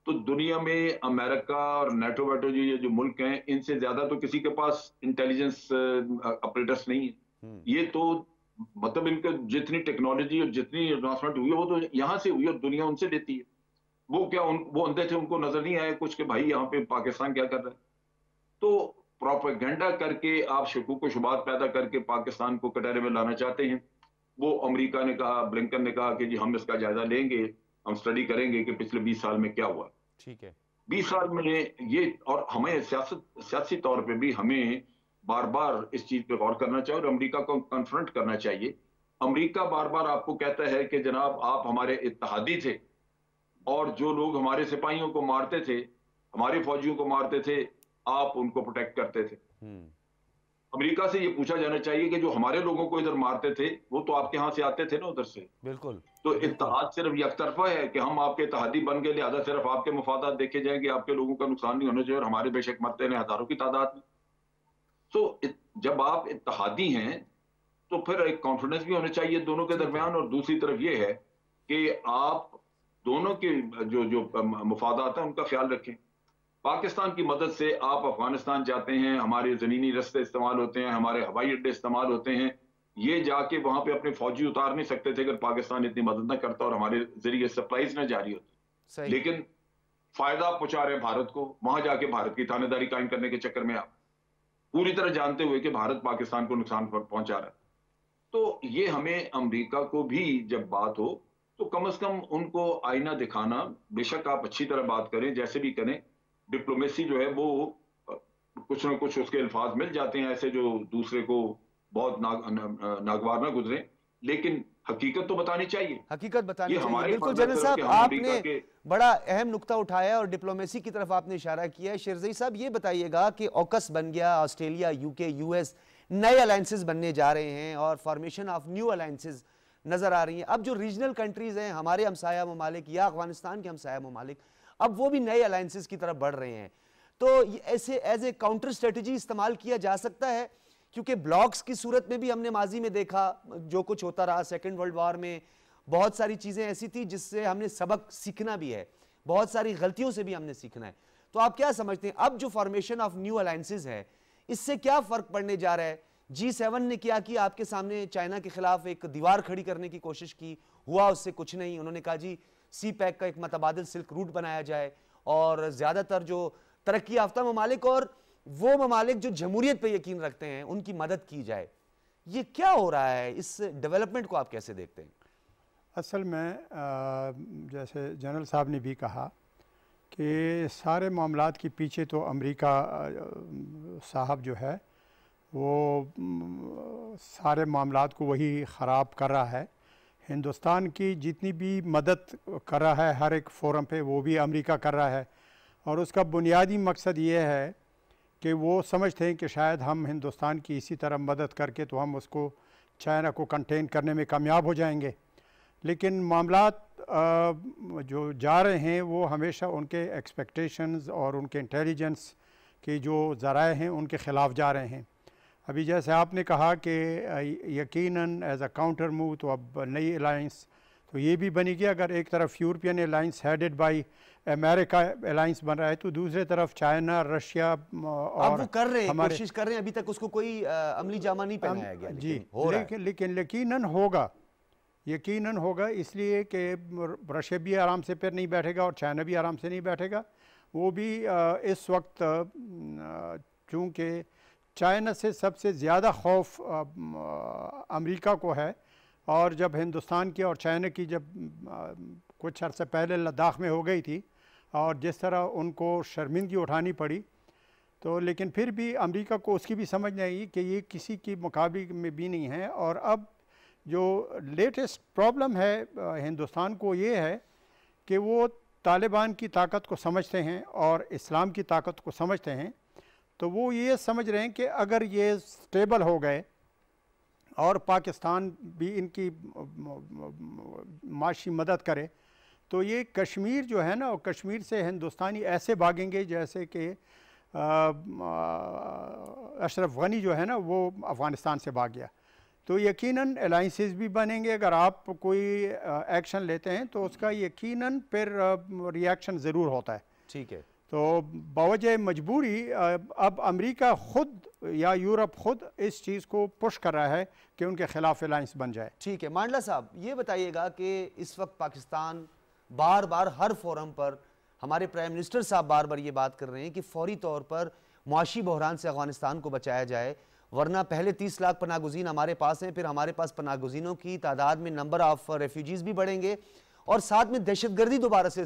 तो दुनिया में अमेरिका और नेटो वेटो ये जो मुल्क हैं, इनसे ज्यादा तो किसी के पास इंटेलिजेंस ऑपरेटर्स नहीं है। ये तो मतलब इनके जितनी टेक्नोलॉजी और जितनी एडवांसमेंट हुई है वो तो यहाँ से हुई और दुनिया उनसे लेती है। वो अंधे थे, उनको नजर नहीं आया कुछ कि भाई यहाँ पे पाकिस्तान क्या कर रहा है। तो प्रोपेगेंडा करके आप शकूक व शुबात पैदा करके पाकिस्तान को कटहरे में लाना चाहते हैं। वो अमेरिका ने कहा, ब्लिंकन ने कहा कि जी हम इसका जायजा लेंगे, हम स्टडी करेंगे कि पिछले 20 साल में क्या हुआ। ठीक है, 20 साल में ये, और हमें सियासी तौर पे भी हमें बार बार इस चीज पे गौर करना चाहिए और अमेरिका को कन्फ्रंट करना चाहिए। अमेरिका बार बार आपको कहता है कि जनाब आप हमारे इत्तेहादी थे और जो लोग हमारे सिपाहियों को मारते थे, हमारे फौजियों को मारते थे, आप उनको प्रोटेक्ट करते थे। अमेरिका से ये पूछा जाना चाहिए कि जो हमारे लोगों को इधर मारते थे वो तो आपके यहां से आते थे ना उधर से। बिल्कुल। तो इत्तेहाद सिर्फ एकतरफा है कि हम आपके इत्तेहादी बन गए, लिहाजा सिर्फ आपके मफादात देखे जाएंगे, आपके लोगों का नुकसान नहीं होना चाहिए, और हमारे बेशक मरते हैं हजारों की तादाद में। तो जब आप इत्तेहादी हैं तो फिर एक कॉन्फिडेंस भी होना चाहिए दोनों के दरमियान। और दूसरी तरफ ये है कि आप दोनों के जो मफादात हैं उनका ख्याल रखें। पाकिस्तान की मदद से आप अफगानिस्तान जाते हैं, हमारे जमीनी रास्ते इस्तेमाल होते हैं, हमारे हवाई अड्डे इस्तेमाल होते हैं। ये जाके वहां पे अपने फौजी उतार नहीं सकते थे अगर पाकिस्तान इतनी मदद ना करता और हमारे जरिए सप्लाईज ना जारी होती। लेकिन फायदा पहुंचा रहे भारत को, वहां जाके भारत की थानेदारी कायम करने के चक्कर में आप पूरी तरह जानते हुए कि भारत पाकिस्तान को नुकसान पहुंचा रहा है। तो ये हमें अमेरिका को भी जब बात हो तो कम से कम उनको आईना दिखाना, बेशक आप अच्छी तरह बात करें, जैसे भी करें, डिप्लोमेसी जो है वो कुछ ना कुछ उसके अल्फाज मिल जाते हैं ऐसे जो दूसरे को बहुत नागवार ना गुजरे, लेकिन हकीकत तो बतानी चाहिए। हकीकत बतानी चाहिए। बिल्कुल जनरल साहब, आपने बड़ा अहम नुक्ता उठाया और डिप्लोमेसी की तरफ आपने इशारा किया है। शेरज़ई साहब, ये बताइएगा कि ऑकस बन गया, ऑस्ट्रेलिया, यूके, यूएस नए अलायंसेस बनने जा रहे हैं और फॉर्मेशन ऑफ न्यू अलायंसेस नजर आ रही हैं। अब जो रीजनल कंट्रीज हैं, हमारे हमसाया ममालिक या अफगानिस्तान के हमसाया ममालिक, अब वो भी नए अलायंसेस की तरफ बढ़ रहे हैं। तो ऐसे एज ए काउंटर स्ट्रेटजी इस्तेमाल किया जा सकता है, क्योंकि ब्लॉक्स की सूरत में भी हमने माजी में देखा जो कुछ होता रहा। सेकेंड वर्ल्ड वॉर में बहुत सारी चीज़ें ऐसी थी जिससे हमने सबक सीखना भी है, बहुत सारी गलतियों से भी हमने सीखना है। तो आप क्या समझते हैं अब जो फॉर्मेशन ऑफ न्यू अलायंसेस है, इससे क्या फ़र्क पड़ने जा रहा है? G7 ने क्या किया, आपके सामने चाइना के खिलाफ एक दीवार खड़ी करने की कोशिश की, हुआ उससे कुछ नहीं। उन्होंने कहा जी सी पैक का एक मतबादिल सिल्क रूट बनाया जाए और ज़्यादातर जो तरक्की याफ्ता ममालिक और वो ममालिक जो जमहूरियत पे यकीन रखते हैं उनकी मदद की जाए। ये क्या हो रहा है? इस डेवलपमेंट को आप कैसे देखते हैं? असल में जैसे जनरल साहब ने भी कहा कि सारे मामलात के पीछे तो अमेरिका साहब जो है वो सारे मामलात को वही ख़राब कर रहा है। हिंदुस्तान की जितनी भी मदद कर रहा है हर एक फोरम पे, वो भी अमेरिका कर रहा है। और उसका बुनियादी मकसद ये है कि वो समझते हैं कि शायद हम हिंदुस्तान की इसी तरह मदद करके तो हम उसको चाइना को कंटेन करने में कामयाब हो जाएंगे। लेकिन मामलात जो जा रहे हैं वो हमेशा उनके एक्सपेक्टेशंस और उनके इंटेलिजेंस के जो ज़राए हैं उनके ख़िलाफ़ जा रहे हैं। अभी जैसे आपने कहा कि यकीनन एज अ काउंटर मूव तो अब नई अलायंस तो ये भी बनेगी। अगर एक तरफ European alliance headed by America alliance बन रहा है तो दूसरी तरफ चाइना, रशिया और वो कर रहे हैं, कोशिश कर रहे हैं, अभी तक उसको कोई अमली जामा नहीं पहनाया गया। जी, लेकिन यकीनन होगा, यकीनन होगा, इसलिए कि रशिया भी आराम से फिर नहीं बैठेगा और चाइना भी आराम से नहीं बैठेगा। वो भी इस वक्त चूँकि चाइना से सबसे ज़्यादा खौफ अमेरिका को है, और जब हिंदुस्तान की और चाइना की जब कुछ अर्से पहले लद्दाख में हो गई थी और जिस तरह उनको शर्मिंदगी उठानी पड़ी, तो लेकिन फिर भी अमेरिका को उसकी भी समझ नहीं आई कि ये किसी की मुकाबले में भी नहीं है। और अब जो लेटेस्ट प्रॉब्लम है हिंदुस्तान को ये है कि वो तालिबान की ताकत को समझते हैं और इस्लाम की ताकत को समझते हैं। तो वो ये समझ रहे हैं कि अगर ये स्टेबल हो गए और पाकिस्तान भी इनकी माशी मदद करे, तो ये कश्मीर जो है ना, और कश्मीर से हिंदुस्तानी ऐसे भागेंगे जैसे कि अशरफ गनी जो है ना वो अफ़गानिस्तान से भाग गया। तो यकीनन अलाइंसेस भी बनेंगे। अगर आप कोई एक्शन लेते हैं तो उसका यकीनन फिर रिएक्शन ज़रूर होता है। ठीक है। तो बवजह मजबूरी अब अमेरिका ख़ुद या यूरोप ख़ुद इस चीज़ को पुश कर रहा है कि उनके ख़िलाफ़ अलाइंस बन जाए। ठीक है। मांडला साहब, ये बताइएगा कि इस वक्त पाकिस्तान बार बार हर फोरम पर, हमारे प्राइम मिनिस्टर साहब बार बार ये बात कर रहे हैं कि फौरी तौर पर मुआशी बहरान से अफगानिस्तान को बचाया जाए, वरना पहले 30 लाख पनागुज़ीन हमारे पास हैं, फिर हमारे पास पनागुज़ीनों की तादाद में नंबर ऑफ रेफ्यूजीज़ भी बढ़ेंगे और साथ में दहशतगर्दी दोबारा से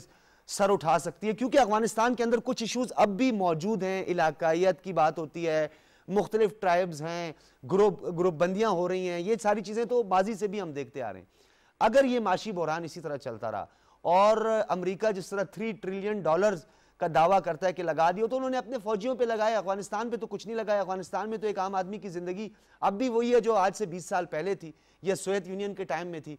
सर उठा सकती है, क्योंकि अफगानिस्तान के अंदर कुछ इशूज़ अब भी मौजूद हैं। इलाकायत की बात होती है, मुख्तलिफ ट्राइब्स हैं, ग्रुप बंदियाँ हो रही हैं, ये सारी चीज़ें तो माजी से भी हम देखते आ रहे हैं। अगर ये माशी बहरान इसी तरह चलता रहा और अमेरिका जिस तरह $3 ट्रिलियन का दावा करता है कि लगा दिया, तो उन्होंने अपने फौजियों पे लगाया, अफगानिस्तान पे तो कुछ नहीं लगाया। अफगानिस्तान में तो एक आम आदमी की ज़िंदगी अब भी वही है जो आज से 20 साल पहले थी या सोवियत यूनियन के टाइम में थी।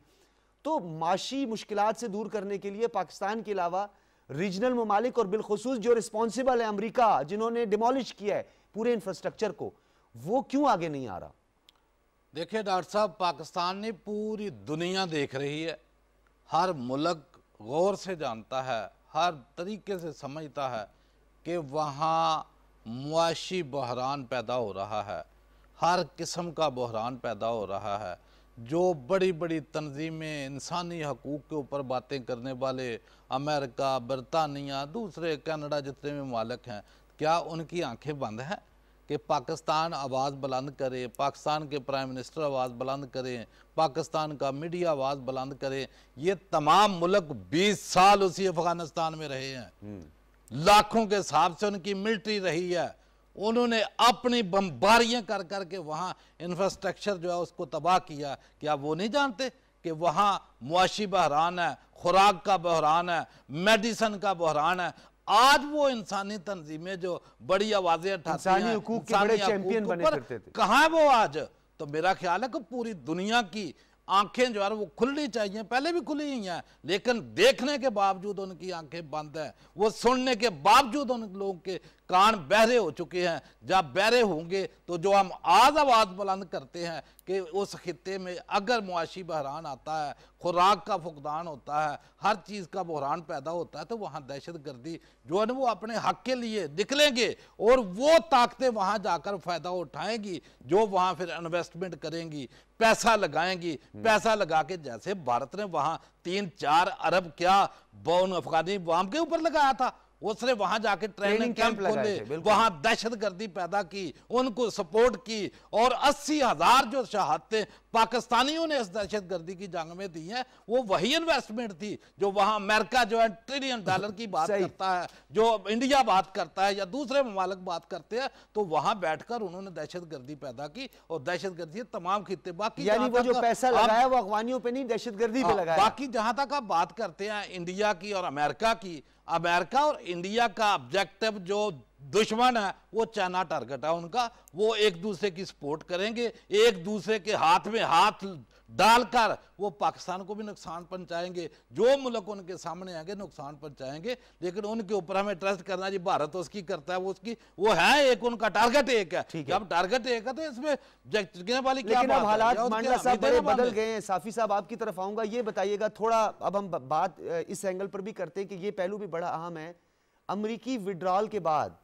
तो माशी मुश्किलात से दूर करने के लिए पाकिस्तान के अलावा रीजनल ममालिक और बिलखुसूस जो रिस्पॉन्सिबल है, अमेरिका जिन्होंने डिमोलिश किया है पूरे इंफ्रास्ट्रक्चर को, वो क्यों आगे नहीं आ रहा? देखिए डॉक्टर साहब, पाकिस्तान ने पूरी दुनिया देख रही है, हर मुल्क गौर से जानता है, हर तरीके से समझता है कि वहाँ मुआशी बहरान पैदा हो रहा है, हर किस्म का बहरान पैदा हो रहा है। जो बड़ी बड़ी तंजीमें इंसानी हकूक़ के ऊपर बातें करने वाले अमेरिका, बरतानिया, दूसरे कनाडा जितने भी ममालिक हैं, क्या उनकी आंखें बंद हैं कि पाकिस्तान आवाज़ बुलंद करे, पाकिस्तान के प्राइम मिनिस्टर आवाज़ बुलंद करें, पाकिस्तान का मीडिया आवाज़ बुलंद करे? ये तमाम मुल्क 20 साल उसी अफ़गानिस्तान में रहे हैं, लाखों के हिसाब से उनकी मिलिट्री रही है, उन्होंने अपनी बमबारियां कर करके वहाँ इंफ्रास्ट्रक्चर जो है उसको तबाह किया। क्या वो नहीं जानते कि वहाँ मुआशी बहरान है, खुराक का बहरान है, मेडिसन का बहरान है? आज वो इंसानी तंजीमें जो बड़ी आवाजें उठाती हैं, हुकूक के बड़े चैंपियन बने फिरते थे, कहाँ है वो आज? तो मेरा ख्याल है कि पूरी दुनिया की आंखें जो है वो खुलनी चाहिए, पहले भी खुली ही हैं, लेकिन देखने के बावजूद उनकी आंखें बंद हैं, वो सुनने के बावजूद उन लोगों के कान बहरे हो चुके हैं। जब बहरे होंगे तो जो हम आज आवाज़ बुलंद करते हैं कि उस खित्ते में अगर मुआशी बहरान आता है, खुराक का फुकदान होता है, हर चीज़ का बहरान पैदा होता है, तो वहाँ दहशत गर्दी जो है ना वो अपने हक के लिए निकलेंगे और वो ताकतें वहाँ जाकर फ़ायदा उठाएंगी जो वहाँ फिर इन्वेस्टमेंट करेंगी, पैसा लगाएंगी। पैसा लगा के जैसे भारत ने वहाँ 3-4 अरब क्या अफगानी बम के ऊपर लगाया था, उसने वहां जाके ट्रेनिंग कैंप खोले, वहां दहशत गर्दी पैदा की, उनको सपोर्ट की और 80,000 जो शहादतें पाकिस्तानियों ने इस दहशत गर्दी की जंग में दी हैं, वो वही इन्वेस्टमेंट थी जो वहां अमेरिका जो है $1 ट्रिलियन की बात करता है, जो इंडिया बात करता है या दूसरे ममालिक बात करते हैं, तो वहां बैठकर उन्होंने दहशत गर्दी पैदा की और दहशत गर्दी तमाम खित्ते बाकी यानी वो जो पैसा लगाया वो अफगानियों पे नहीं, दहशत गर्दी पे लगाया। बाकी जहां तक आप बात करते हैं इंडिया की और अमेरिका की, अमेरिका और इंडिया का ऑब्जेक्टिव जो दुश्मन है वो चाइना टारगेट है उनका, वो एक दूसरे की सपोर्ट करेंगे, एक दूसरे के हाथ में हाथ डालकर वो पाकिस्तान को भी नुकसान पहुंचाएंगे, जो मुल्क उनके सामने आएंगे नुकसान पहुंचाएंगे, लेकिन उनके ऊपर हमें ट्रस्ट करना जी, भारत उसकी करता है, वो उसकी वो है एक, उनका टारगेट एक है। जब टारगेट एक है तो इसमें जगने वाली क्या बात है? हालात मांडला साहब बड़े बदल गए हैं। साफी साहब आपकी तरफ आऊंगा, ये बताइएगा थोड़ा, अब हम बात इस एंगल पर भी करते हैं कि ये पहलू भी बड़ा अहम है। अमरीकी विड्रॉल के बाद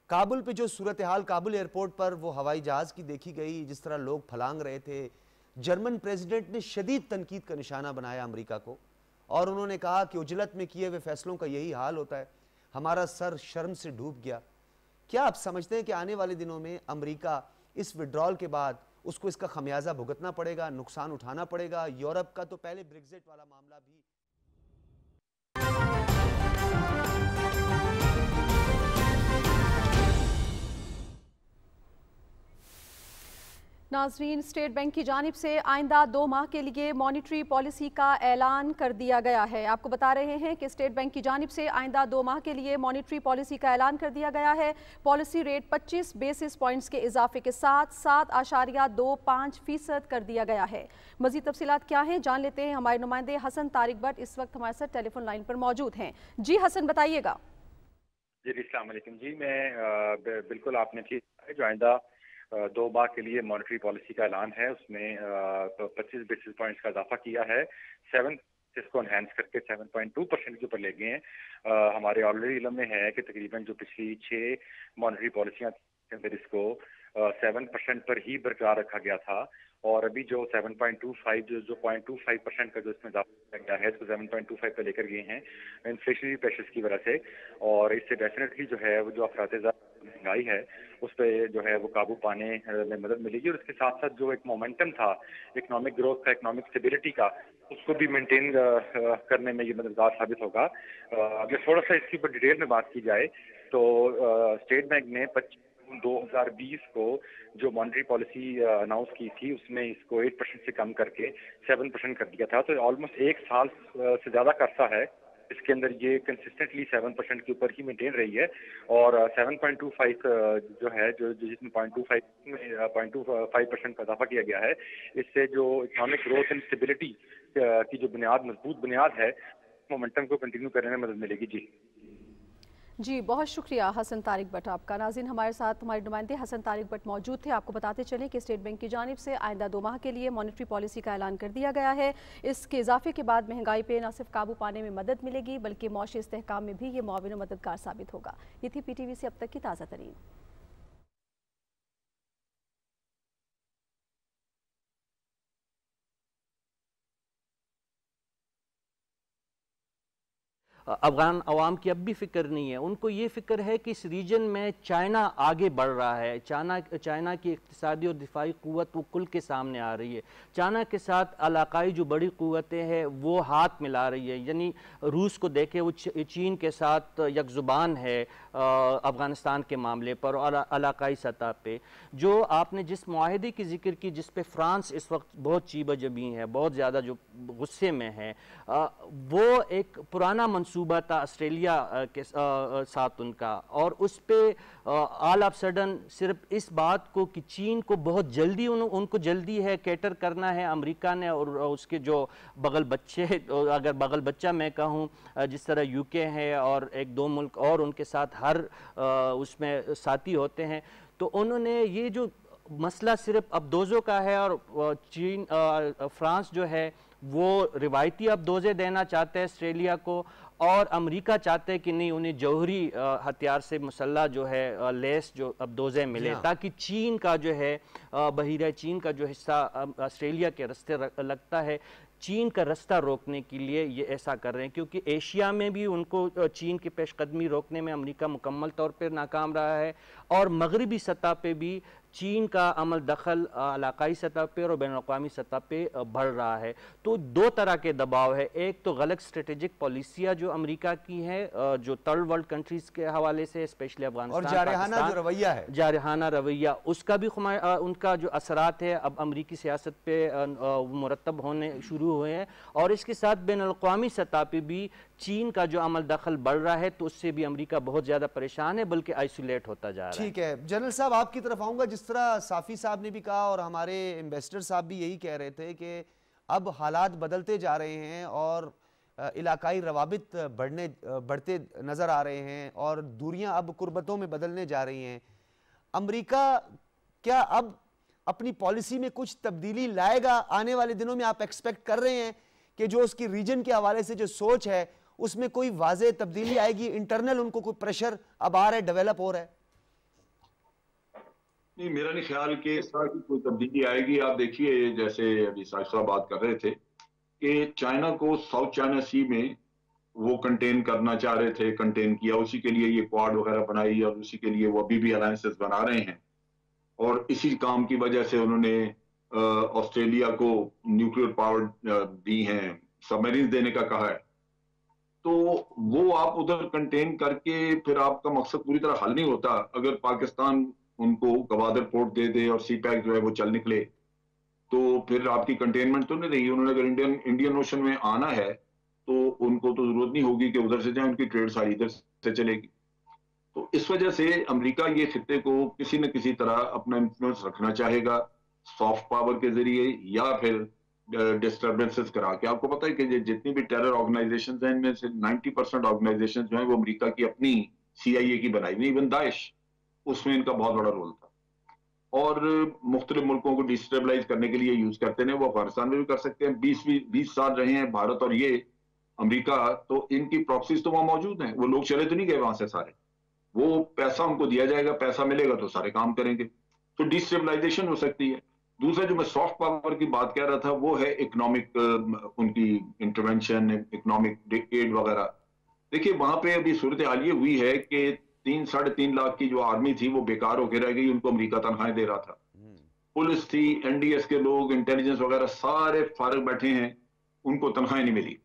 काबुल पे जो सूरत हाल, काबुल एयरपोर्ट पर वो हवाई जहाज की देखी गई, जिस तरह लोग फलांग रहे थे, जर्मन प्रेसिडेंट ने शदीद तनकीद का निशाना बनाया अमेरिका को और उन्होंने कहा कि उजलत में किए हुए फैसलों का यही हाल होता है, हमारा सर शर्म से डूब गया। क्या आप समझते हैं कि आने वाले दिनों में अमेरिका इस विड्रॉल के बाद उसको इसका खमियाजा भुगतना पड़ेगा, नुकसान उठाना पड़ेगा? यूरोप का तो पहले ब्रेक्जिट वाला मामला भी नाज़रीन, स्टेट बैंक की जानिब से आइंदा 2 माह के लिए मॉनिटरी पॉलिसी का ऐलान कर दिया गया है। आपको बता रहे हैं कि स्टेट बैंक की जानिब से आइंदा 2 माह के लिए मॉनिटरी पॉलिसी का ऐलान कर दिया गया है। पॉलिसी रेट 25 बेसिस पॉइंट्स के इजाफे के साथ 7.25% कर दिया गया है। मज़ीद तफसीलात क्या हैं जान लेते हैं। हमारे नुमाइंदे हसन तारिक भट्ट इस वक्त हमारे साथ टेलीफोन लाइन पर मौजूद हैं। जी हसन, बताइएगा। जी अस्सलाम वालेकुम। जी मैं बिल्कुल आपने ठीक है, जो आइंदा 2 माह के लिए मॉनेटरी पॉलिसी का ऐलान है उसमें 25 बेसिस पॉइंट्स का इजाफा किया है। 7 इसको एनहेंस करके 7.2% के ऊपर ले गए हैं। हमारे ऑलरेडी इल्म में है कि तकरीबन जो पिछली 6 मॉनेटरी पॉलिसियां के अंदर इसको 7% पर ही बरकरार रखा गया था और अभी जो 7.25 जो 0.25% का जो इसमें इजाफा किया है इसको 7.25 पे लेकर गए हैं इन्फ्लेशनरी प्रेशर्स की वजह से। और इससे डेफिनेटली जो है वो जो अफरात महंगाई है उस पर जो है वो काबू पाने में मदद मिलेगी और इसके साथ साथ जो एक मोमेंटम था इकोनॉमिक ग्रोथ का, इकोनॉमिक स्टेबिलिटी का, उसको भी मेंटेन करने में ये मददगार साबित होगा। अगर थोड़ा सा इसकी ऊपर डिटेल में बात की जाए तो स्टेट बैंक ने 2020 को जो मॉनेटरी पॉलिसी अनाउंस की थी उसमें इसको 8% से कम करके 7% कर दिया था। तो ऑलमोस्ट 1 साल से ज़्यादा का अर्सा है इसके अंदर ये कंसिस्टेंटली 7% के ऊपर ही मेंटेन रही है और 7.25 जो है जो जिसमें 0.25% का इजाफा किया गया है, इससे जो इकोनॉमिक ग्रोथ एंड स्टेबिलिटी की जो बुनियाद, मजबूत बुनियाद है, मोमेंटम को कंटिन्यू करने में मदद मिलेगी। जी बहुत शुक्रिया हसन तारिक भट्ट आपका। नाज़रीन, हमारे साथ हमारे नुमाइंदे हसन तारिक भट्ट मौजूद थे। आपको बताते चलें कि स्टेट बैंक की जानिब से आइंदा 2 माह के लिए मॉनेटरी पॉलिसी का ऐलान कर दिया गया है। इसके इजाफे के बाद महंगाई पे न सिर्फ काबू पाने में मदद मिलेगी बल्कि मौशी इस्तेहकाम में भी ये मुआविन मददगार साबित होगा। ये थी PTV से अब तक की ताज़ा तरीन। अफगान अवाम की अब भी फ़िक्र नहीं है। उनको ये फ़िक्र है कि इस रीजन में चाइना आगे बढ़ रहा है। चाइना की इक़्तिसादी और दिफाई क़ुव्वत वो कुल के सामने आ रही है। चाइना के साथ इलाकाई जो बड़ी क़ुव्वतें हैं वो हाथ मिला रही है। यानी रूस को देखे वो चीन के साथ यकजुबान है अफ़गानिस्तान के मामले पर और इलाकाई सतह पे। जो आपने जिस मुआहदे की ज़िक्र की जिस पे फ्रांस इस वक्त बहुत चीबा जबी है, बहुत ज़्यादा जो गुस्से में है, वो एक पुराना मंसूबा था ऑस्ट्रेलिया के साथ उनका, और उस पर ऑल ऑफ सडन सिर्फ इस बात को कि चीन को बहुत जल्दी उनको जल्दी है कैटर करना है अमेरिका ने और उसके जो बगल बच्चे, अगर बगल बच्चा मैं कहूँ जिस तरह यूके है और 1-2 मुल्क और उनके साथ हर उसमें साथी होते हैं, तो उन्होंने ये जो मसला सिर्फ अबदोज़ों का है और चीन फ्रांस जो है वो रिवायती अबदोज़े देना चाहते हैं ऑस्ट्रेलिया को, और अमेरिका चाहते हैं कि नहीं उन्हें जौहरी हथियार से मुसल्ला जो है लेस जो अबदोज़े मिले, ताकि चीन का जो है बहिरा चीन का जो हिस्सा ऑस्ट्रेलिया के रास्ते लगता है, चीन का रास्ता रोकने के लिए ये ऐसा कर रहे हैं। क्योंकि एशिया में भी उनको चीन की पेशकदमी रोकने में अमेरिका मुकम्मल तौर पर नाकाम रहा है और मगरबी सतह पे भी चीन का अमल दखल इलाकाई सतह पर और बैनुल-अक़वामी सतह पे बढ़ रहा है। तो 2 तरह के दबाव है, एक तो गलत स्ट्रेटेजिक पॉलिसियाँ जो अमेरिका की है जो थर्ड वर्ल्ड कंट्रीज़ के हवाले से स्पेशली अफगानिस्तान और जारहाना जो रवैया है, जारहाना रवैया, उसका भी उनका जो असरात है अब अमरीकी सियासत पे मुरतब होने शुरू हुए हैं, और इसके साथ बैनुल-अक़वामी सतह पे भी चीन का जो अमल दखल बढ़ रहा है, तो उससे भी अमेरिका बहुत ज़्यादा परेशान है, बल्कि आइसोलेट होता जा रहा है। ठीक है जनरल साहब, आपकी तरफ आऊँगा। जिस तरह साफ़ी साहब ने भी कहा और हमारे इन्वेस्टर साहब भी यही कह रहे थे कि अब हालात बदलते जा रहे हैं और इलाकाई रवाबित बढ़ते नज़र आ रहे हैं और दूरियां अब कुर्बतों में बदलने जा रही हैं। अमेरिका क्या अब अपनी पॉलिसी में कुछ तब्दीली लाएगा आने वाले दिनों में? आप एक्सपेक्ट कर रहे हैं कि जो उसकी रीजन के हवाले से जो सोच है उसमें कोई वाज़ेह तब्दीली आएगी? इंटरनल उनको कोई प्रेशर अब आ रहा है, डेवलप हो रहा है? नहीं, मेरा नहीं ख्याल कि इस तरह की कोई तब्दीली आएगी। आप देखिए, जैसे अभी साहिब साहब बात कर रहे थे कि चाइना को साउथ चाइना सी में वो कंटेन करना चाह रहे थे, कंटेन किया, उसी के लिए ये क्वाड वगैरह बनाई और उसी के लिए वो अभी भी अलायंसेस बना रहे हैं। और इसी काम की वजह से उन्होंने ऑस्ट्रेलिया को न्यूक्लियर पावर दी हैं, सबमरीन देने का कहा है। तो वो आप उधर कंटेन करके फिर आपका मकसद पूरी तरह हल नहीं होता। अगर पाकिस्तान उनको गवादर पोर्ट दे दे और सी पैक जो है वो चल निकले, तो फिर आपकी कंटेनमेंट तो नहीं रही। उन्होंने अगर इंडियन ओशन में आना है तो उनको तो जरूरत नहीं होगी कि उधर से जाए, उनकी ट्रेड सारी इधर से चलेगी। तो इस वजह से अमेरिका ये खित्ते को किसी न किसी तरह अपना इन्फ्लुएंस रखना चाहेगा, सॉफ्ट पावर के जरिए या फिर डिस्टर्बेंसेस करा के। आपको पता है कि जितनी भी टेरर ऑर्गेनाइजेशंस हैं, इनमें से 90% ऑर्गेनाइजेशंस जो हैं वो अमेरिका की अपनी CIA की बनाई हुई। इवन दाइश, उसमें इनका बहुत बड़ा रोल था और मुख्तलिफ मुल्कों को डिस्टेबलाइज करने के लिए यूज करते हैं। वो अफगानिस्तान में भी कर सकते हैं। 20 साल रहे हैं भारत और ये अमेरिका, तो इनकी प्रॉक्सीज तो वहां मौजूद हैं। वो लोग चले तो नहीं गए वहां से सारे, वो पैसा उनको दिया जाएगा, पैसा मिलेगा तो सारे काम करेंगे। तो डिस्टेबलाइजेशन हो सकती है। दूसरा जो मैं सॉफ्ट पावर की बात कह रहा था वो है इकोनॉमिक, उनकी इंटरवेंशन, इकोनॉमिक एड वगैरह। देखिए वहां पे अभी सूरत हाल ये हुई है कि 3-3.5 लाख की जो आर्मी थी वो बेकार होकर रह गई, उनको अमेरिका तनख्वाहें दे रहा था। पुलिस थी, NDS के लोग, इंटेलिजेंस वगैरह सारे फारग बैठे हैं, उनको तनख्वाहें नहीं मिली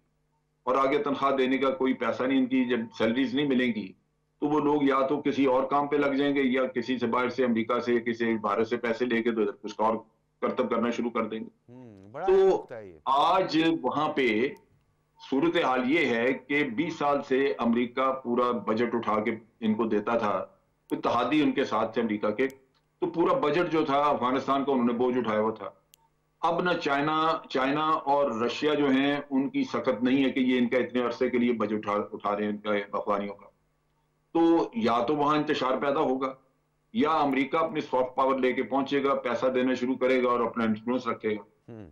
और आगे तनख्वाह देने का कोई पैसा नहीं। इनकी जब सैलरीज नहीं मिलेंगी तो वो लोग या तो किसी और काम पे लग जाएंगे या किसी से बाहर से, अमेरिका से, किसी भारत से पैसे लेके तो कुछ और करतब करना शुरू कर देंगे। तो आज वहां पे सूरत हाल ये है कि 20 साल से अमेरिका पूरा बजट उठा के इनको देता था, इत्तेहादी उनके साथ थे अमेरिका के, तो पूरा बजट जो था अफगानिस्तान का उन्होंने बोझ उठाया हुआ था। अब ना चाइना और रशिया जो हैं उनकी सख्त नहीं है कि ये इनका इतने अरसे के लिए बजट उठा रहे हैं इनका अफगानियों का। तो या तो वहां इंतशार पैदा होगा या अमेरिका अपनी सॉफ्ट पावर लेके पहुंचेगा, पैसा देना शुरू करेगा और अपना इन्फ्लुएंस रखेगा।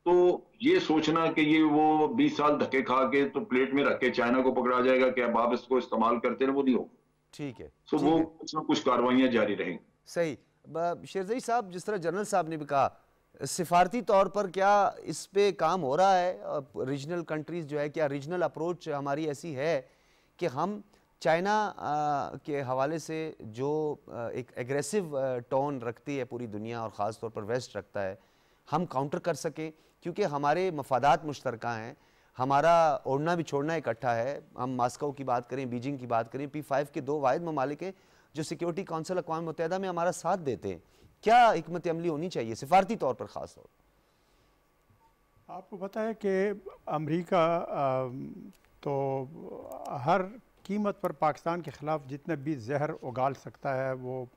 तो ये सोचना कि ये वो 20 साल धक्के खा के तो प्लेट में रख के चाइना को पकड़ा जाएगा कि अब आप इसको इस्तेमाल करते रहे, वो नहीं होगा। ठीक है, तो वो कुछ ना कुछ कार्रवाइयां जारी रहेंगी। सही। शेरज़ई साहब, जिस तरह जनरल साहब ने भी कहा, सिफारती तौर पर क्या इस पे काम हो रहा है? रीजनल कंट्रीज जो है, क्या रीजनल अप्रोच हमारी ऐसी है कि हम चाइना के हवाले से जो एक एग्रेसिव टोन रखती है पूरी दुनिया और ख़ास तौर पर वेस्ट रखता है, हम काउंटर कर सकें? क्योंकि हमारे मफादात मुश्तरका हैं, हमारा ओढ़ना भी छोड़ना इकट्ठा है। हम मास्को की बात करें, बीजिंग की बात करें, P5 के 2 वाहिद ममालिक हैं जो सिक्योरिटी काउंसिल अक़वाम मुत्तहिदा में हमारा साथ देते हैं। क्या हिकमत अमली होनी चाहिए सिफारती तौर पर ख़ास तौर? आपको पता है कि अमेरिका तो हर कीमत पर पाकिस्तान के ख़िलाफ़ जितना भी जहर उगाल सकता है वो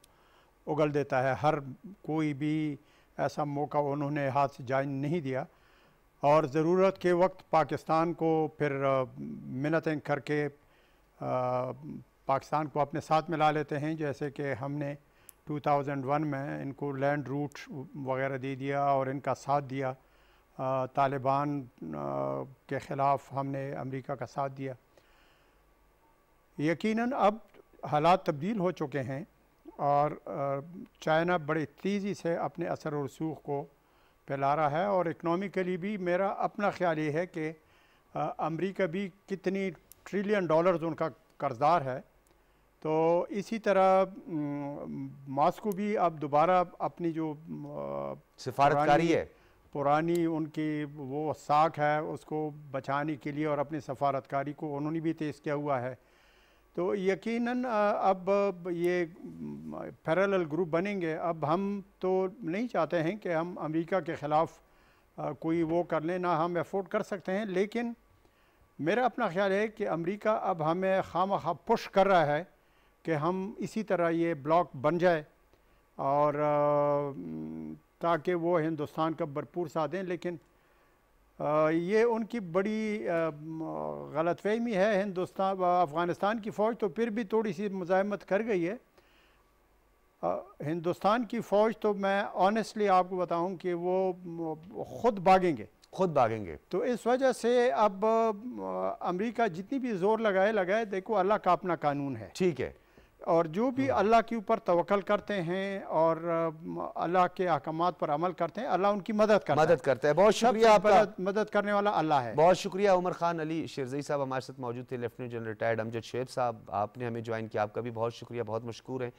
उगल देता है। हर कोई भी ऐसा मौका उन्होंने हाथ से जाने नहीं दिया और ज़रूरत के वक्त पाकिस्तान को फिर मिन्नतें करके पाकिस्तान को अपने साथ मिला लेते हैं। जैसे कि हमने 2001 में इनको लैंड रूट वगैरह दे दिया और इनका साथ दिया। तालिबान के ख़िलाफ़ हमने अमेरिका का साथ दिया। यकीनन अब हालात तब्दील हो चुके हैं और चाइना बड़ी तेज़ी से अपने असर और रसूख को फैला रहा है और इकनॉमिकली भी मेरा अपना ख्याल ये है कि अमेरिका भी कितनी $ट्रिलियन उनका कर्जदार है। तो इसी तरह मॉस्को भी अब दोबारा अपनी जो सिफारतकारी है, पुरानी उनकी वो साख है उसको बचाने के लिए और अपनी सफारतकारी को उन्होंने भी तेज़ किया हुआ है। तो यकीनन अब ये पैरेलल ग्रुप बनेंगे। अब हम तो नहीं चाहते हैं कि हम अमेरिका के ख़िलाफ़ कोई वो कर लें, ना हम अफोर्ड कर सकते हैं, लेकिन मेरा अपना ख्याल है कि अमेरिका अब हमें खामखा पुश कर रहा है कि हम इसी तरह ये ब्लॉक बन जाए और ताकि वो हिंदुस्तान का भरपूर साथ दें। लेकिन ये उनकी बड़ी गलतफहमी है। अफ़गानिस्तान की फ़ौज तो फिर भी थोड़ी सी मुज़ाहमत कर गई है। हिंदुस्तान की फ़ौज तो मैं ऑनेस्टली आपको बताऊं कि वो ख़ुद भागेंगे। तो इस वजह से अब अमेरिका जितनी भी ज़ोर लगाए देखो अल्लाह का अपना कानून है। ठीक है, और जो भी अल्लाह के ऊपर तवक्ल करते हैं और अल्लाह के अहकामात पर अमल करते हैं, अल्लाह उनकी मदद करता है। बहुत शुक्रिया आपका, मदद करने वाला अल्लाह है। बहुत शुक्रिया। उमर खान अली शेरज़ई साहब हमारे साथ मौजूद थे, लेफ्टिनेंट जनरल रिटायर्ड अमजद शेब साहब, आपने हमें ज्वाइन किया, आपका भी बहुत शुक्रिया, बहुत मशकूर हैं।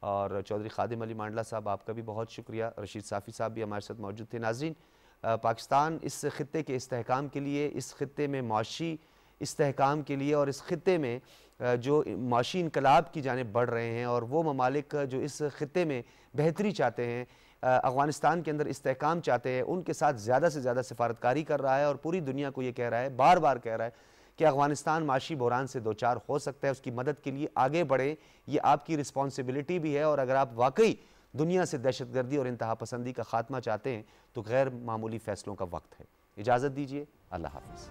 और चौधरी खादिम अली मांडला साहब, आपका भी बहुत शुक्रिया। रशीद साफ़ी साहब भी हमारे साथ मौजूद थे। नाज़रीन, पाकिस्तान इस ख़ित्ते के इस्तेहकाम के लिए, इस ख़ित्ते में मुआशी इस्तेहकाम के लिए और इस ख़ित्ते में जो मुआशी इनकलाब की जानिब बढ़ रहे हैं और वो ममालिक जो इस ख़ित्ते में बेहतरी चाहते हैं, अफ़गानिस्तान के अंदर इस्तेहकाम चाहते हैं, उनके साथ ज़्यादा से ज़्यादा सिफारतकारी कर रहा है और पूरी दुनिया को ये कह रहा है, बार बार कह रहा है कि अफ़गानिस्तान माशी बहरान से दो चार हो सकता है। उसकी मदद के लिए आगे बढ़े, ये आपकी रिस्पॉन्सिबिलिटी भी है। और अगर आप वाकई दुनिया से दहशतगर्दी और इंतहा पसंदी का खात्मा चाहते हैं तो गैर मामूली फ़ैसलों का वक्त है। इजाज़त दीजिए, अल्लाह हाफ़िज़।